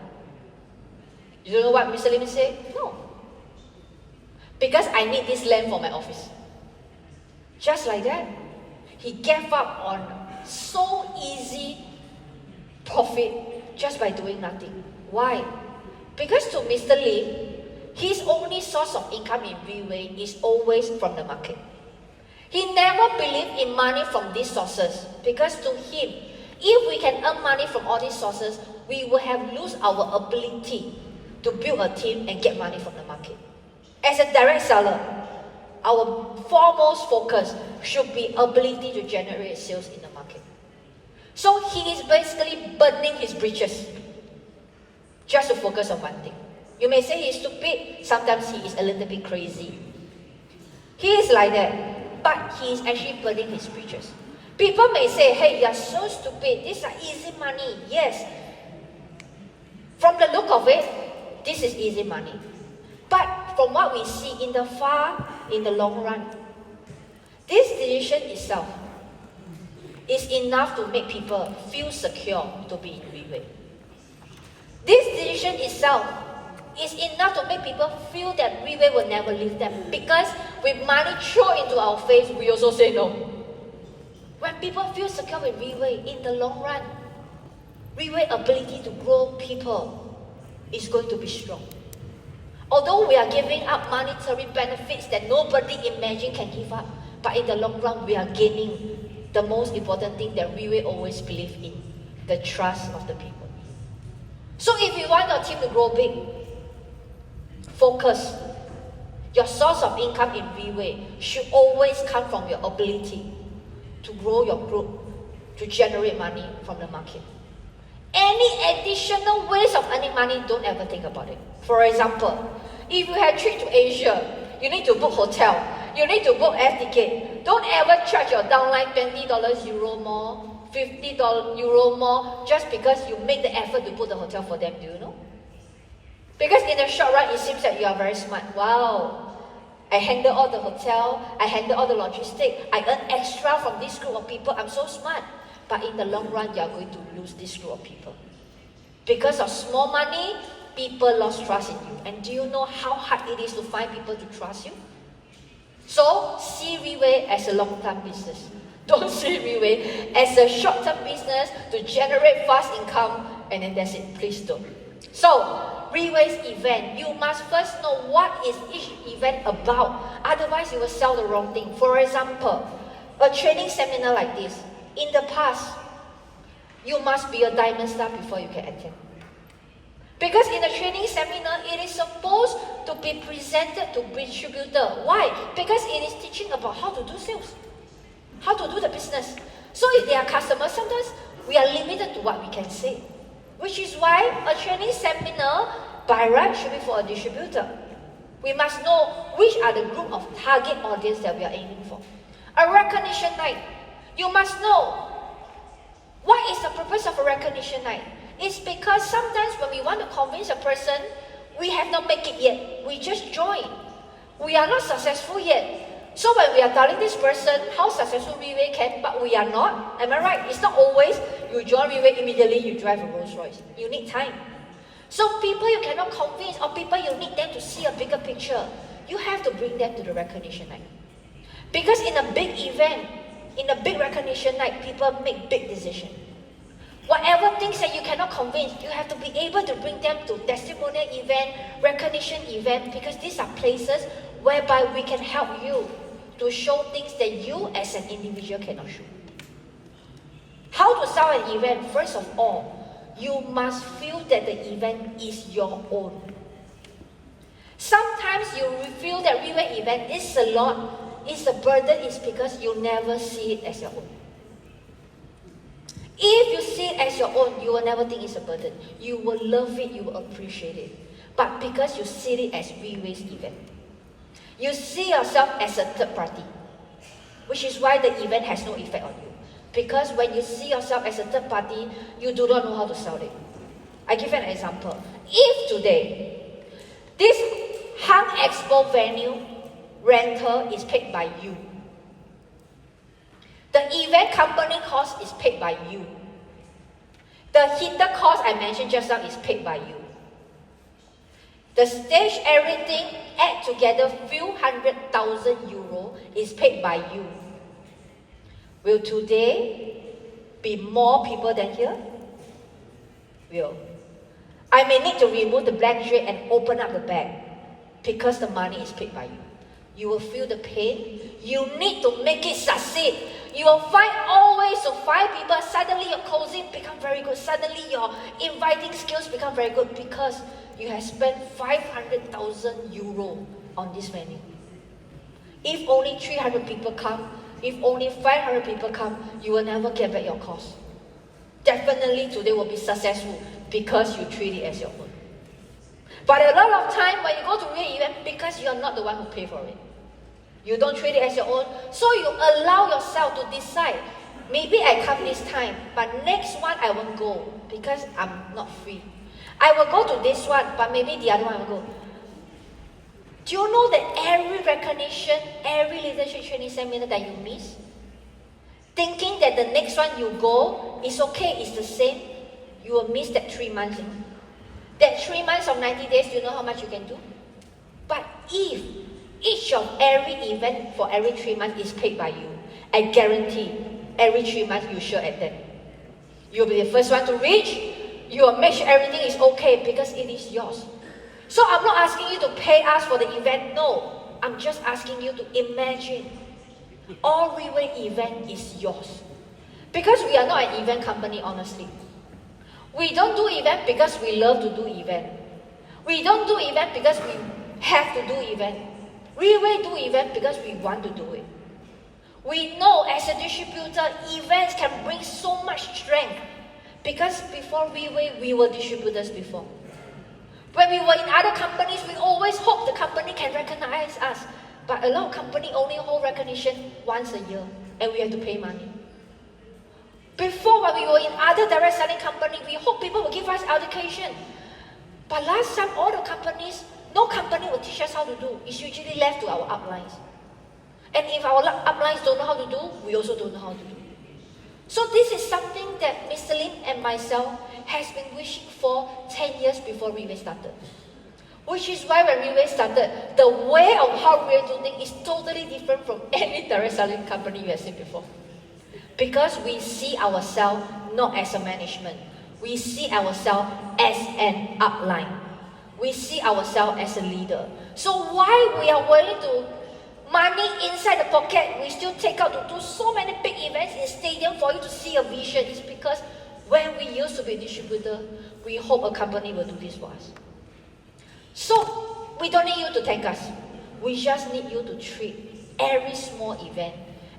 You know what Mr. Lim said? No. Because I need this land for my office. Just like that, he gave up on so easy profit just by doing nothing. Why? Because to Mr. Lim, his only source of income in V-Way is always from the market. He never believed in money from these sources because to him, if we can earn money from all these sources, we will have lost our ability to build a team and get money from the market. As a direct seller, our foremost focus should be ability to generate sales in the market. So he is basically burning his bridges just to focus on one thing. You may say he's stupid, sometimes he is a little bit crazy. He is like that, but he is actually burning his bridges. People may say, hey, you're so stupid, these are easy money. Yes, from the look of it, this is easy money. But from what we see in the long run, this decision itself is enough to make people feel secure to be in V-Way. This decision itself is enough to make people feel that V-Way will never leave them, because with money thrown into our face, we also say no. When people feel secure with V-Way, in the long run, V-Way ability to grow people is going to be strong. Although we are giving up monetary benefits that nobody imagined can give up, but in the long run, we are gaining the most important thing that we will always believe in, the trust of the people. So if you want your team to grow big, focus. Your source of income in V-Way should always come from your ability to grow your group, to generate money from the market. Any additional ways of earning money, don't ever think about it. For example, if you have a trip to Asia, you need to book hotel, you need to book air ticket. Don't ever charge your downline $20 euro more, $50 euro more, just because you make the effort to book the hotel for them, do you know? Because in the short run, it seems that you are very smart. Wow, I handle all the hotel, I handle all the logistics, I earn extra from this group of people, I'm so smart. But in the long run, you are going to lose this group of people. Because of small money, people lost trust in you. And do you know how hard it is to find people to trust you? So, see V-Way as a long-term business. Don't see V-Way as a short-term business to generate fast income, and then that's it. Please don't. So, V-Way's event, you must first know what is each event about. Otherwise, you will sell the wrong thing. For example, a training seminar like this. In the past, you must be a diamond star before you can attend. Because in a training seminar, it is supposed to be presented to distributor. Why? Because it is teaching about how to do sales, how to do the business. So if they are customers, sometimes we are limited to what we can say. Which is why a training seminar, by right, should be for a distributor. We must know which are the group of target audience that we are aiming for. A recognition night. You must know what is the purpose of a recognition night. It's because sometimes when we want to convince a person, we have not made it yet. We just join. We are not successful yet. So when we are telling this person how successful Riway can, but we are not, am I right? It's not always you join Riway immediately you drive a Rolls Royce. You need time. So people you cannot convince, or people you need them to see a bigger picture, you have to bring them to the recognition night. Because in a big event, in a big recognition night, people make big decisions. Whatever things that you cannot convince, you have to be able to bring them to testimonial event, recognition event, because these are places whereby we can help you to show things that you as an individual cannot show. How to sell an event? First of all, you must feel that the event is your own. Sometimes you feel that Riway event is a lot, it's a burden, it's because you never see it as your own. If you see it as your own, you will never think it's a burden. You will love it, you will appreciate it. But because you see it as Riway's event, you see yourself as a third party, which is why the event has no effect on you. Because when you see yourself as a third party, you do not know how to sell it. I give an example. If today, this Hung Expo venue rental is paid by you, the event company cost is paid by you, the heater cost I mentioned just now is paid by you, the stage, everything, add together, few 100,000 euro is paid by you. Will today be more people than here? Will. I may need to remove the blank sheet and open up the bag because the money is paid by you. You will feel the pain. You need to make it succeed. You will find always to find people. Suddenly your closing become very good. Suddenly your inviting skills become very good because you have spent 500,000 euro on this venue. If only 300 people come, if only 500 people come, you will never get back your cost. Definitely today will be successful because you treat it as your own. But a lot of time when you go to real event, because you are not the one who pay for it, you don't treat it as your own, so you allow yourself to decide, maybe I come this time, but next one I won't go because I'm not free. I will go to this one, but maybe the other one I will go. Do you know that every recognition, every leadership training seminar that you miss, thinking that the next one you go is okay, it's the same, you will miss that 3 months. That 3 months of 90 days, you know how much you can do? But if each of every event for every 3 months is paid by you, I guarantee every 3 months you sure attend. You'll be the first one to reach, you will make sure everything is okay because it is yours. So I'm not asking you to pay us for the event, no. I'm just asking you to imagine all Riway event is yours. Because we are not an event company, honestly. We don't do event because we love to do event. We don't do event because we have to do event. Riway do event because we want to do it. We know as a distributor, events can bring so much strength. Because before Riway, we were distributors before. When we were in other companies, we always hope the company can recognize us. But a lot of companies only hold recognition once a year, and we have to pay money. Before, when we were in other direct selling companies, we hope people will give us education. But last time, all the companies, no company will teach us how to do. It's usually left to our uplines. And if our uplines don't know how to do, we also don't know how to do. So this is something that Mr. Lim and myself has been wishing for 10 years before Riway started. Which is why when Riway started, the way of how Riway do things is totally different from any direct selling company you have seen before. Because we see ourselves not as a management. We see ourselves as an upline. We see ourselves as a leader. So why we are willing to money inside the pocket, we still take out to do so many big events in stadium for you to see a vision, is because when we used to be a distributor, we hope a company will do this for us. So we don't need you to thank us. We just need you to treat every small event,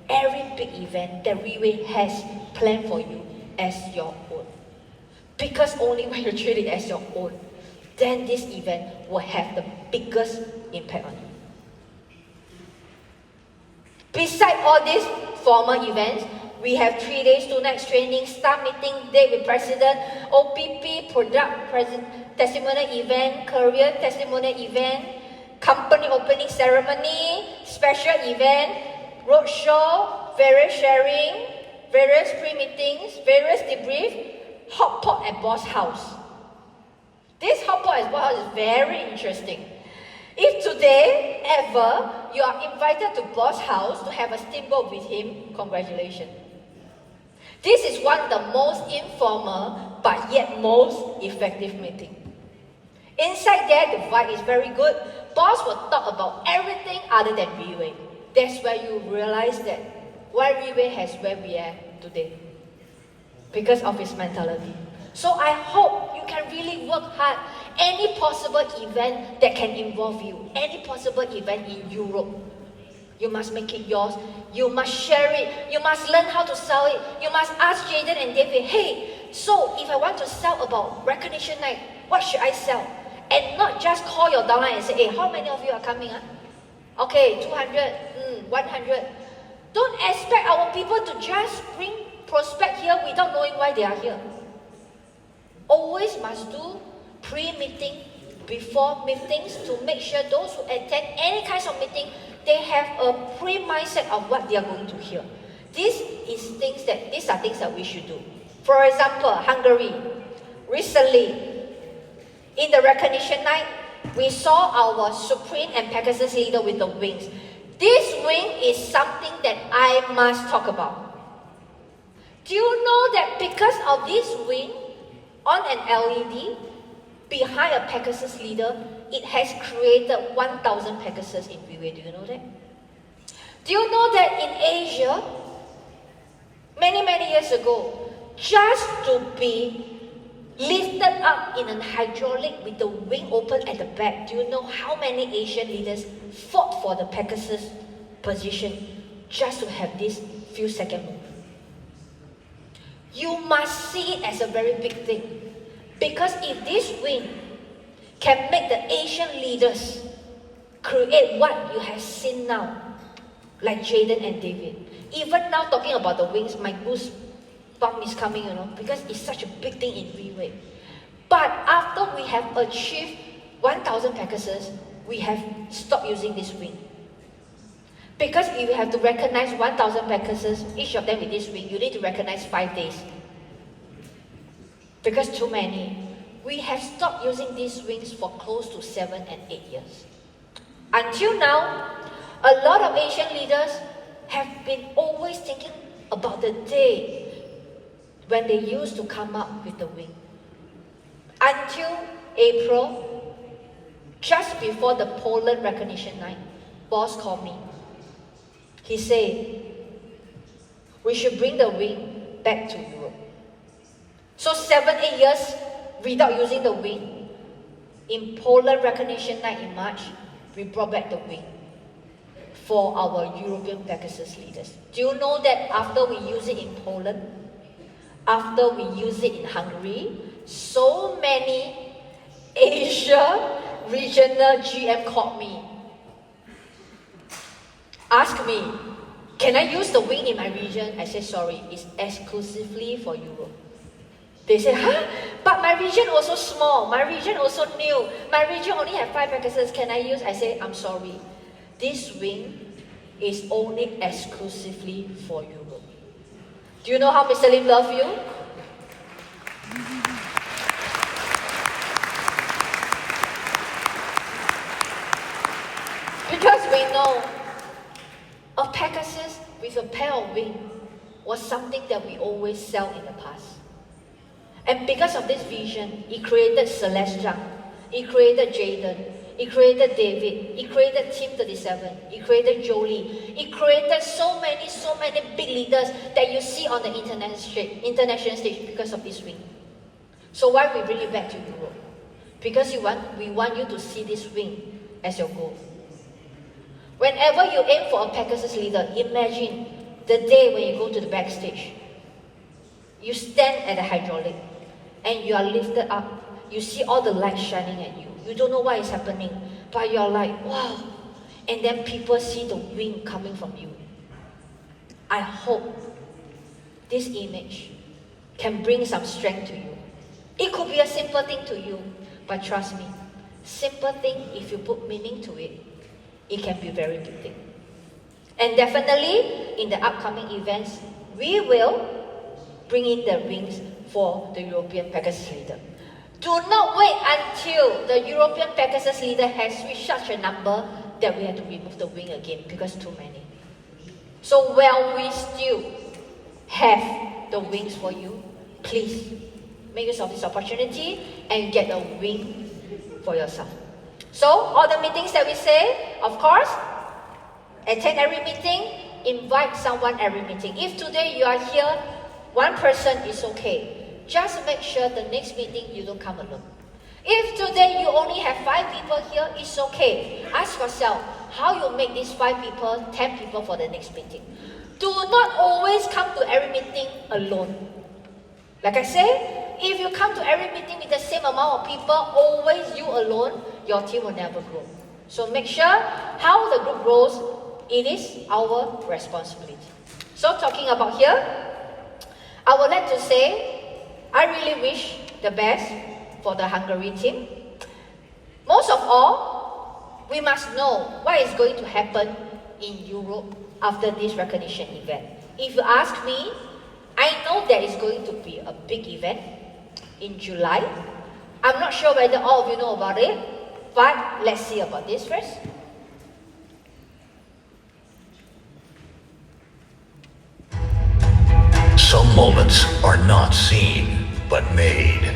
every big event that Riway has planned for you as your own. Because only when you treat it as your own, then this event will have the biggest impact on you. Besides all these formal events, we have 3 days, 2 nights training, staff meeting, day with president, OPP, product testimonial event, career testimonial event, company opening ceremony, special event, roadshow, various sharing, various pre-meetings, various debrief, hot pot at boss house. This hot pot at boss house is very interesting. If today ever you are invited to boss house to have a steamboat with him, congratulations. This is one of the most informal but yet most effective meeting. Inside there, the vibe is very good. Boss will talk about everything other than Riwei. That's where you realize that why Riwei has where we are today. Because of his mentality. So I hope you can really work hard. Any possible event that can involve you, any possible event in Europe, you must make it yours. You must share it. You must learn how to sell it. You must ask Jaden and David, hey, so if I want to sell about recognition night, what should I sell? And not just call your downline and say, hey, how many of you are coming? Okay, 200, 100. Don't expect our people to just bring prospect here without knowing why they are here. Always must do pre-meeting, before meetings, to make sure those who attend any kinds of meeting, they have a pre-mindset of what they are going to hear. These are things that we should do. For example, Hungary. Recently, in the recognition night, we saw our Supreme and Pegasus leader with the wings. This wing is something that I must talk about. Do you know that because of this wing on an LED behind a Pegasus leader, it has created 1,000 Pegasus in Riwei? Do you know that? Do you know that in Asia, many years ago, just to be lifted up in a hydraulic with the wing open at the back, do you know how many Asian leaders fought for the Pegasus position just to have this few second move? You must see it as a very big thing. Because if this wing can make the Asian leaders create what you have seen now, like Jaden and David. Even now talking about the wings, my goosebump is coming, because it's such a big thing in Riwei. But after we have achieved 1,000 Pegasus, we have stopped using this wing. Because if you have to recognize 1,000 Pegasus, each of them with this wing, you need to recognize 5 days. Because too many. We have stopped using these wings for close to 7 and 8 years. Until now, a lot of Asian leaders have been always thinking about the day when they used to come up with the wing. Until April, just before the Poland recognition night, boss called me. He said, we should bring the wing back to Europe. So 7, 8 years without using the wing, in Poland recognition night in March, we brought back the wing for our European Pegasus leaders. Do you know that after we use it in Poland, after we use it in Hungary, so many Asia regional GM called me, asked me, can I use the wing in my region? I said, sorry, it's exclusively for Europe. They said, but my region also small, my region also new, my region only have 5 Pegasus, can I use? I said, I'm sorry, this wing is only exclusively for Europe. Do you know how Mr. Lim loves you? Because we know a Pegasus with a pair of wings was something that we always sell in the past. And because of this vision, it created Celeste Zhang, it created Jaden, it created David, it created Team 37, it created Jolie, it created so many big leaders that you see on the international stage because of this wing. So why we bring it back to Europe? Because we want you to see this wing as your goal. Whenever you aim for a Pegasus leader, imagine the day when you go to the backstage. You stand at the hydraulic and you are lifted up. You see all the lights shining at you. You don't know what is happening, but you're like, wow. And then people see the wing coming from you. I hope this image can bring some strength to you. It could be a simple thing to you, but trust me, simple thing, if you put meaning to it, it can be very big thing. And definitely, in the upcoming events, we will bring in the wings for the European Pegasus leader. Do not wait until the European Pegasus leader has reached such a number that we have to remove the wing again because too many. So while we still have the wings for you, please make use of this opportunity and get a wing for yourself. So all the meetings that we say, of course, attend every meeting, invite someone every meeting. If today you are here, one person is okay. Just make sure the next meeting you don't come alone. If today you only have 5 people here, it's okay. Ask yourself how you make these 5 people, 10 people for the next meeting. Do not always come to every meeting alone. Like I say, if you come to every meeting with the same amount of people, always you alone, your team will never grow. So make sure how the group grows, it is our responsibility. So talking about here, I would like to say, I really wish the best for the Hungary team. Most of all, we must know what is going to happen in Europe after this recognition event. If you ask me, I know there is going to be a big event in July. I'm not sure whether all of you know about it, but let's see about this first. Some moments are not seen, but made.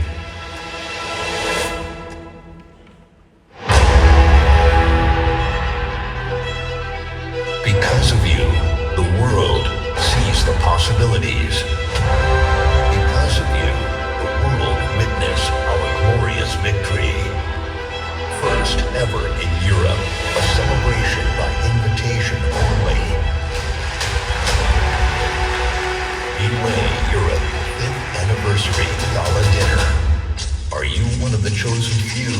Because of you, the world sees the possibilities. Because of you, the world witness our glorious victory. First ever in Europe, a celebration by invitation only. Midway Europe 5th Anniversary Gala Dinner. Are you one of the chosen few?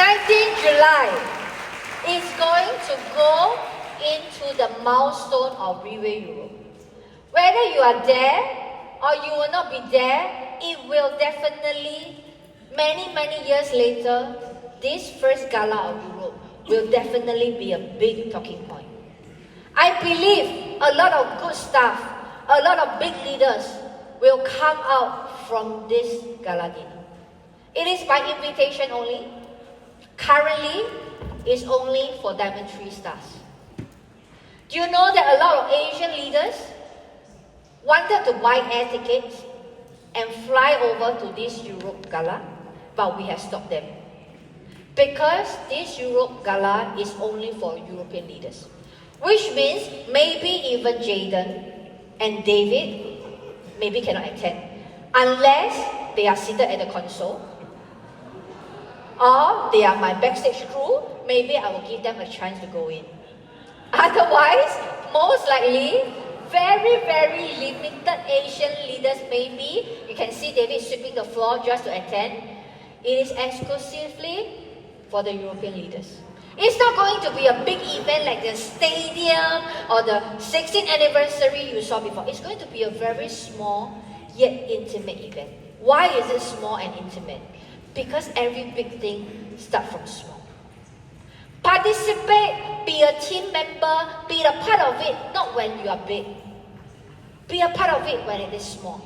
19th July is going to go into the milestone of Relay Europe. Whether you are there or you will not be there, it will definitely, many years later, this first gala of Europe will definitely be a big talking point. I believe a lot of good stuff, a lot of big leaders will come out from this gala dinner. It is by invitation only. Currently, it's only for Diamond 3 stars. Do you know that a lot of Asian leaders wanted to buy air tickets and fly over to this Europe gala, but we have stopped them? Because this Europe Gala is only for European leaders. Which means maybe even Jaden and David maybe cannot attend. Unless they are seated at the console. Or they are my backstage crew, maybe I will give them a chance to go in. Otherwise, most likely, very limited Asian leaders maybe. You can see David sweeping the floor just to attend. It is exclusively for the European leaders. It's not going to be a big event like the stadium or the 16th anniversary you saw before. It's going to be a very small yet intimate event. Why is it small and intimate? Because every big thing starts from small. Participate, be a team member, be a part of it, not when you are big. Be a part of it when it is small.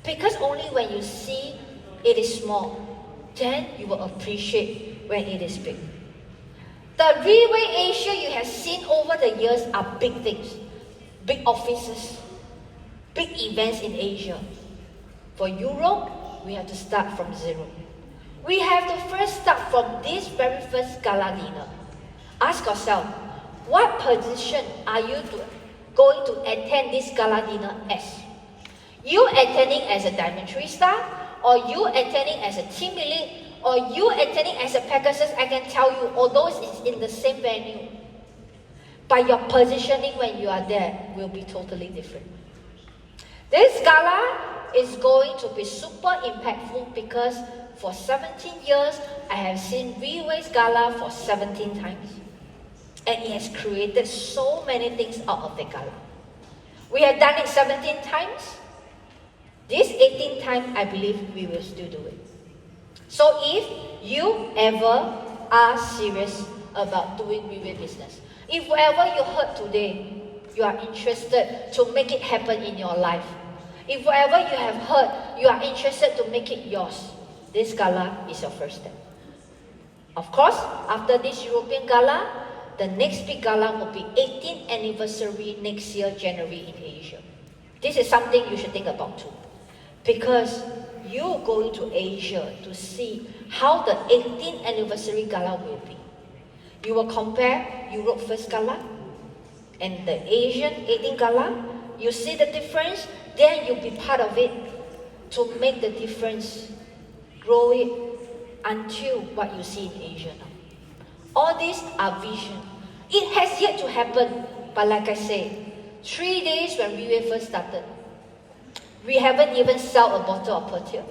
Because only when you see it is small, then you will appreciate when it is big. The Relay Asia you have seen over the years are big things, big offices, big events in Asia. For Europe, we have to start from zero. We have to first start from this very first gala dinner. Ask yourself, what position are you going to attend this gala dinner as? You attending as a Diamond 3 star, or you attending as a team elite, or you attending as a Pegasus, I can tell you, although it's in the same venue, but your positioning when you are there will be totally different. This gala is going to be super impactful because for 17 years, I have seen Relay's gala for 17 times. And it has created so many things out of the gala. We have done it 17 times. This 18th time, I believe we will still do it. So if you ever are serious about doing Riway business, if whatever you heard today, you are interested to make it happen in your life, if whatever you have heard, you are interested to make it yours, this gala is your first step. Of course, after this European gala, the next big gala will be 18th anniversary next year, January in Asia. This is something you should think about too. Because you're going to Asia to see how the 18th anniversary gala will be. You will compare Europe first gala and the Asian 18th gala. You see the difference, then you'll be part of it to make the difference, grow it until what you see in Asia now. All these are vision. It has yet to happen, but like I say, 3 days when Riway first started, we haven't even sold a bottle of Pertier.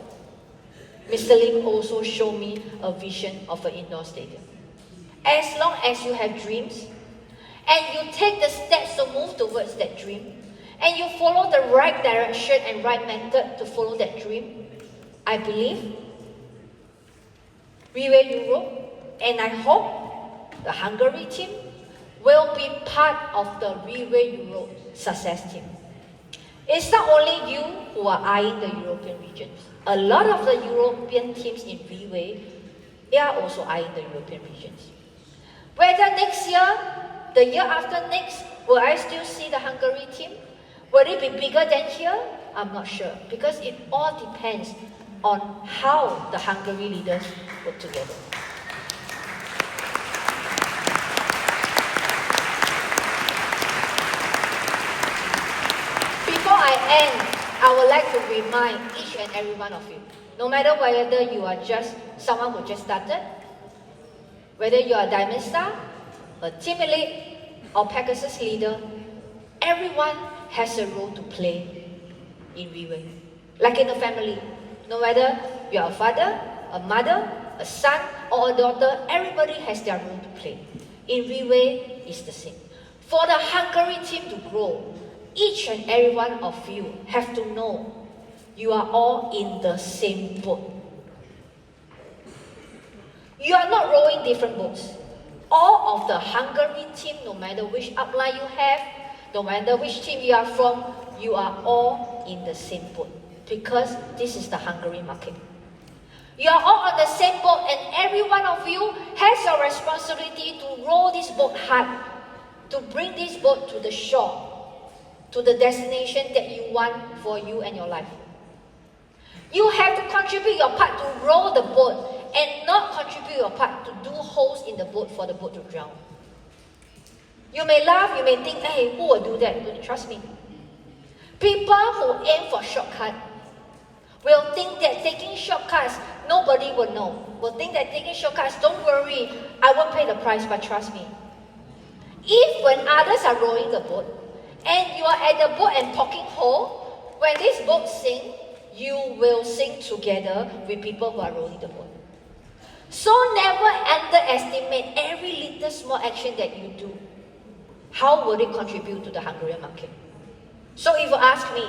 Mr. Lim also showed me a vision of an indoor stadium. As long as you have dreams, and you take the steps to move towards that dream, and you follow the right direction and right method to follow that dream, I believe Riway Europe, and I hope the Hungary team will be part of the Riway Europe success team. It's not only you who are eyeing the European regions. A lot of the European teams in Riway, they are also eyeing the European regions. Whether next year, the year after next, will I still see the Hungary team? Will it be bigger than here? I'm not sure, because it all depends on how the Hungary leaders work together. Before I end, I would like to remind each and every one of you, no matter whether you are just someone who just started, whether you are a Diamond Star, a team elite, or Pegasus leader, everyone has a role to play in Riway. Like in a family, no matter you are a father, a mother, a son, or a daughter, everybody has their role to play. In Riway, it's the same. For the Hungary team to grow, each and every one of you have to know you are all in the same boat. You are not rowing different boats. All of the Hungary team, no matter which upline you have, no matter which team you are from, you are all in the same boat. Because this is the Hungary market. You are all on the same boat, and every one of you has a responsibility to row this boat hard, to bring this boat to the shore, to the destination that you want for you and your life. You have to contribute your part to row the boat and not contribute your part to do holes in the boat for the boat to drown. You may laugh, you may think, hey, who will do that? Don't you trust me? People who aim for shortcut will think that taking shortcuts, nobody will know. Will think that taking shortcuts, don't worry, I won't pay the price, but trust me. If when others are rowing the boat, and you are at the boat and poking hole, when this boat sinks, you will sink together with people who are rowing the boat. So never underestimate every little small action that you do. How will it contribute to the Hungarian market? So if you ask me,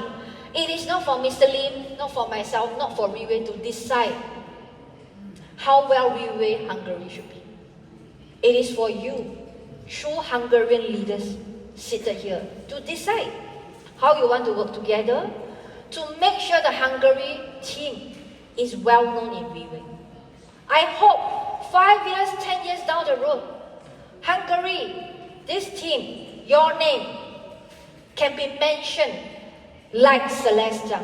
it is not for Mr. Lim, not for myself, not for Riway to decide how well Riway Hungary should be. It is for you, true Hungarian leaders seated here, to decide how you want to work together to make sure the Hungary team is well known in Riway. I hope 5 years, 10 years down the road, Hungary, this team, your name, can be mentioned like Celesta.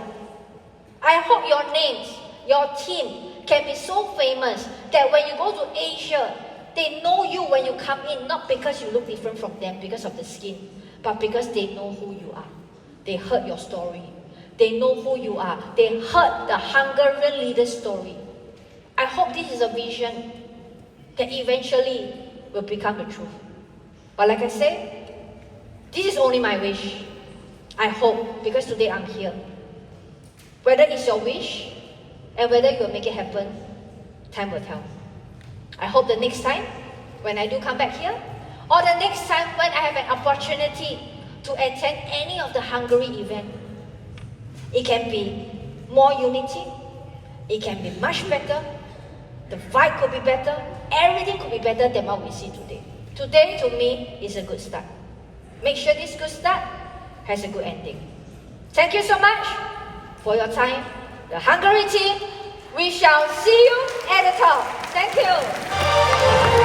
I hope your names, your team, can be so famous that when you go to Asia, they know you when you come in, not because you look different from them because of the skin, but because they know who you are. They heard your story. They know who you are. They heard the Hungarian leader's story. I hope this is a vision that eventually will become the truth. But like I said, this is only my wish. I hope, because today I'm here. Whether it's your wish and whether you will make it happen, time will tell. I hope the next time when I do come back here, or the next time when I have an opportunity to attend any of the Hungary event. It can be more unity. It can be much better. The vibe could be better. Everything could be better than what we see today. Today, to me, is a good start. Make sure this good start has a good ending. Thank you so much for your time. The Hungary team, we shall see you at the top. Thank you.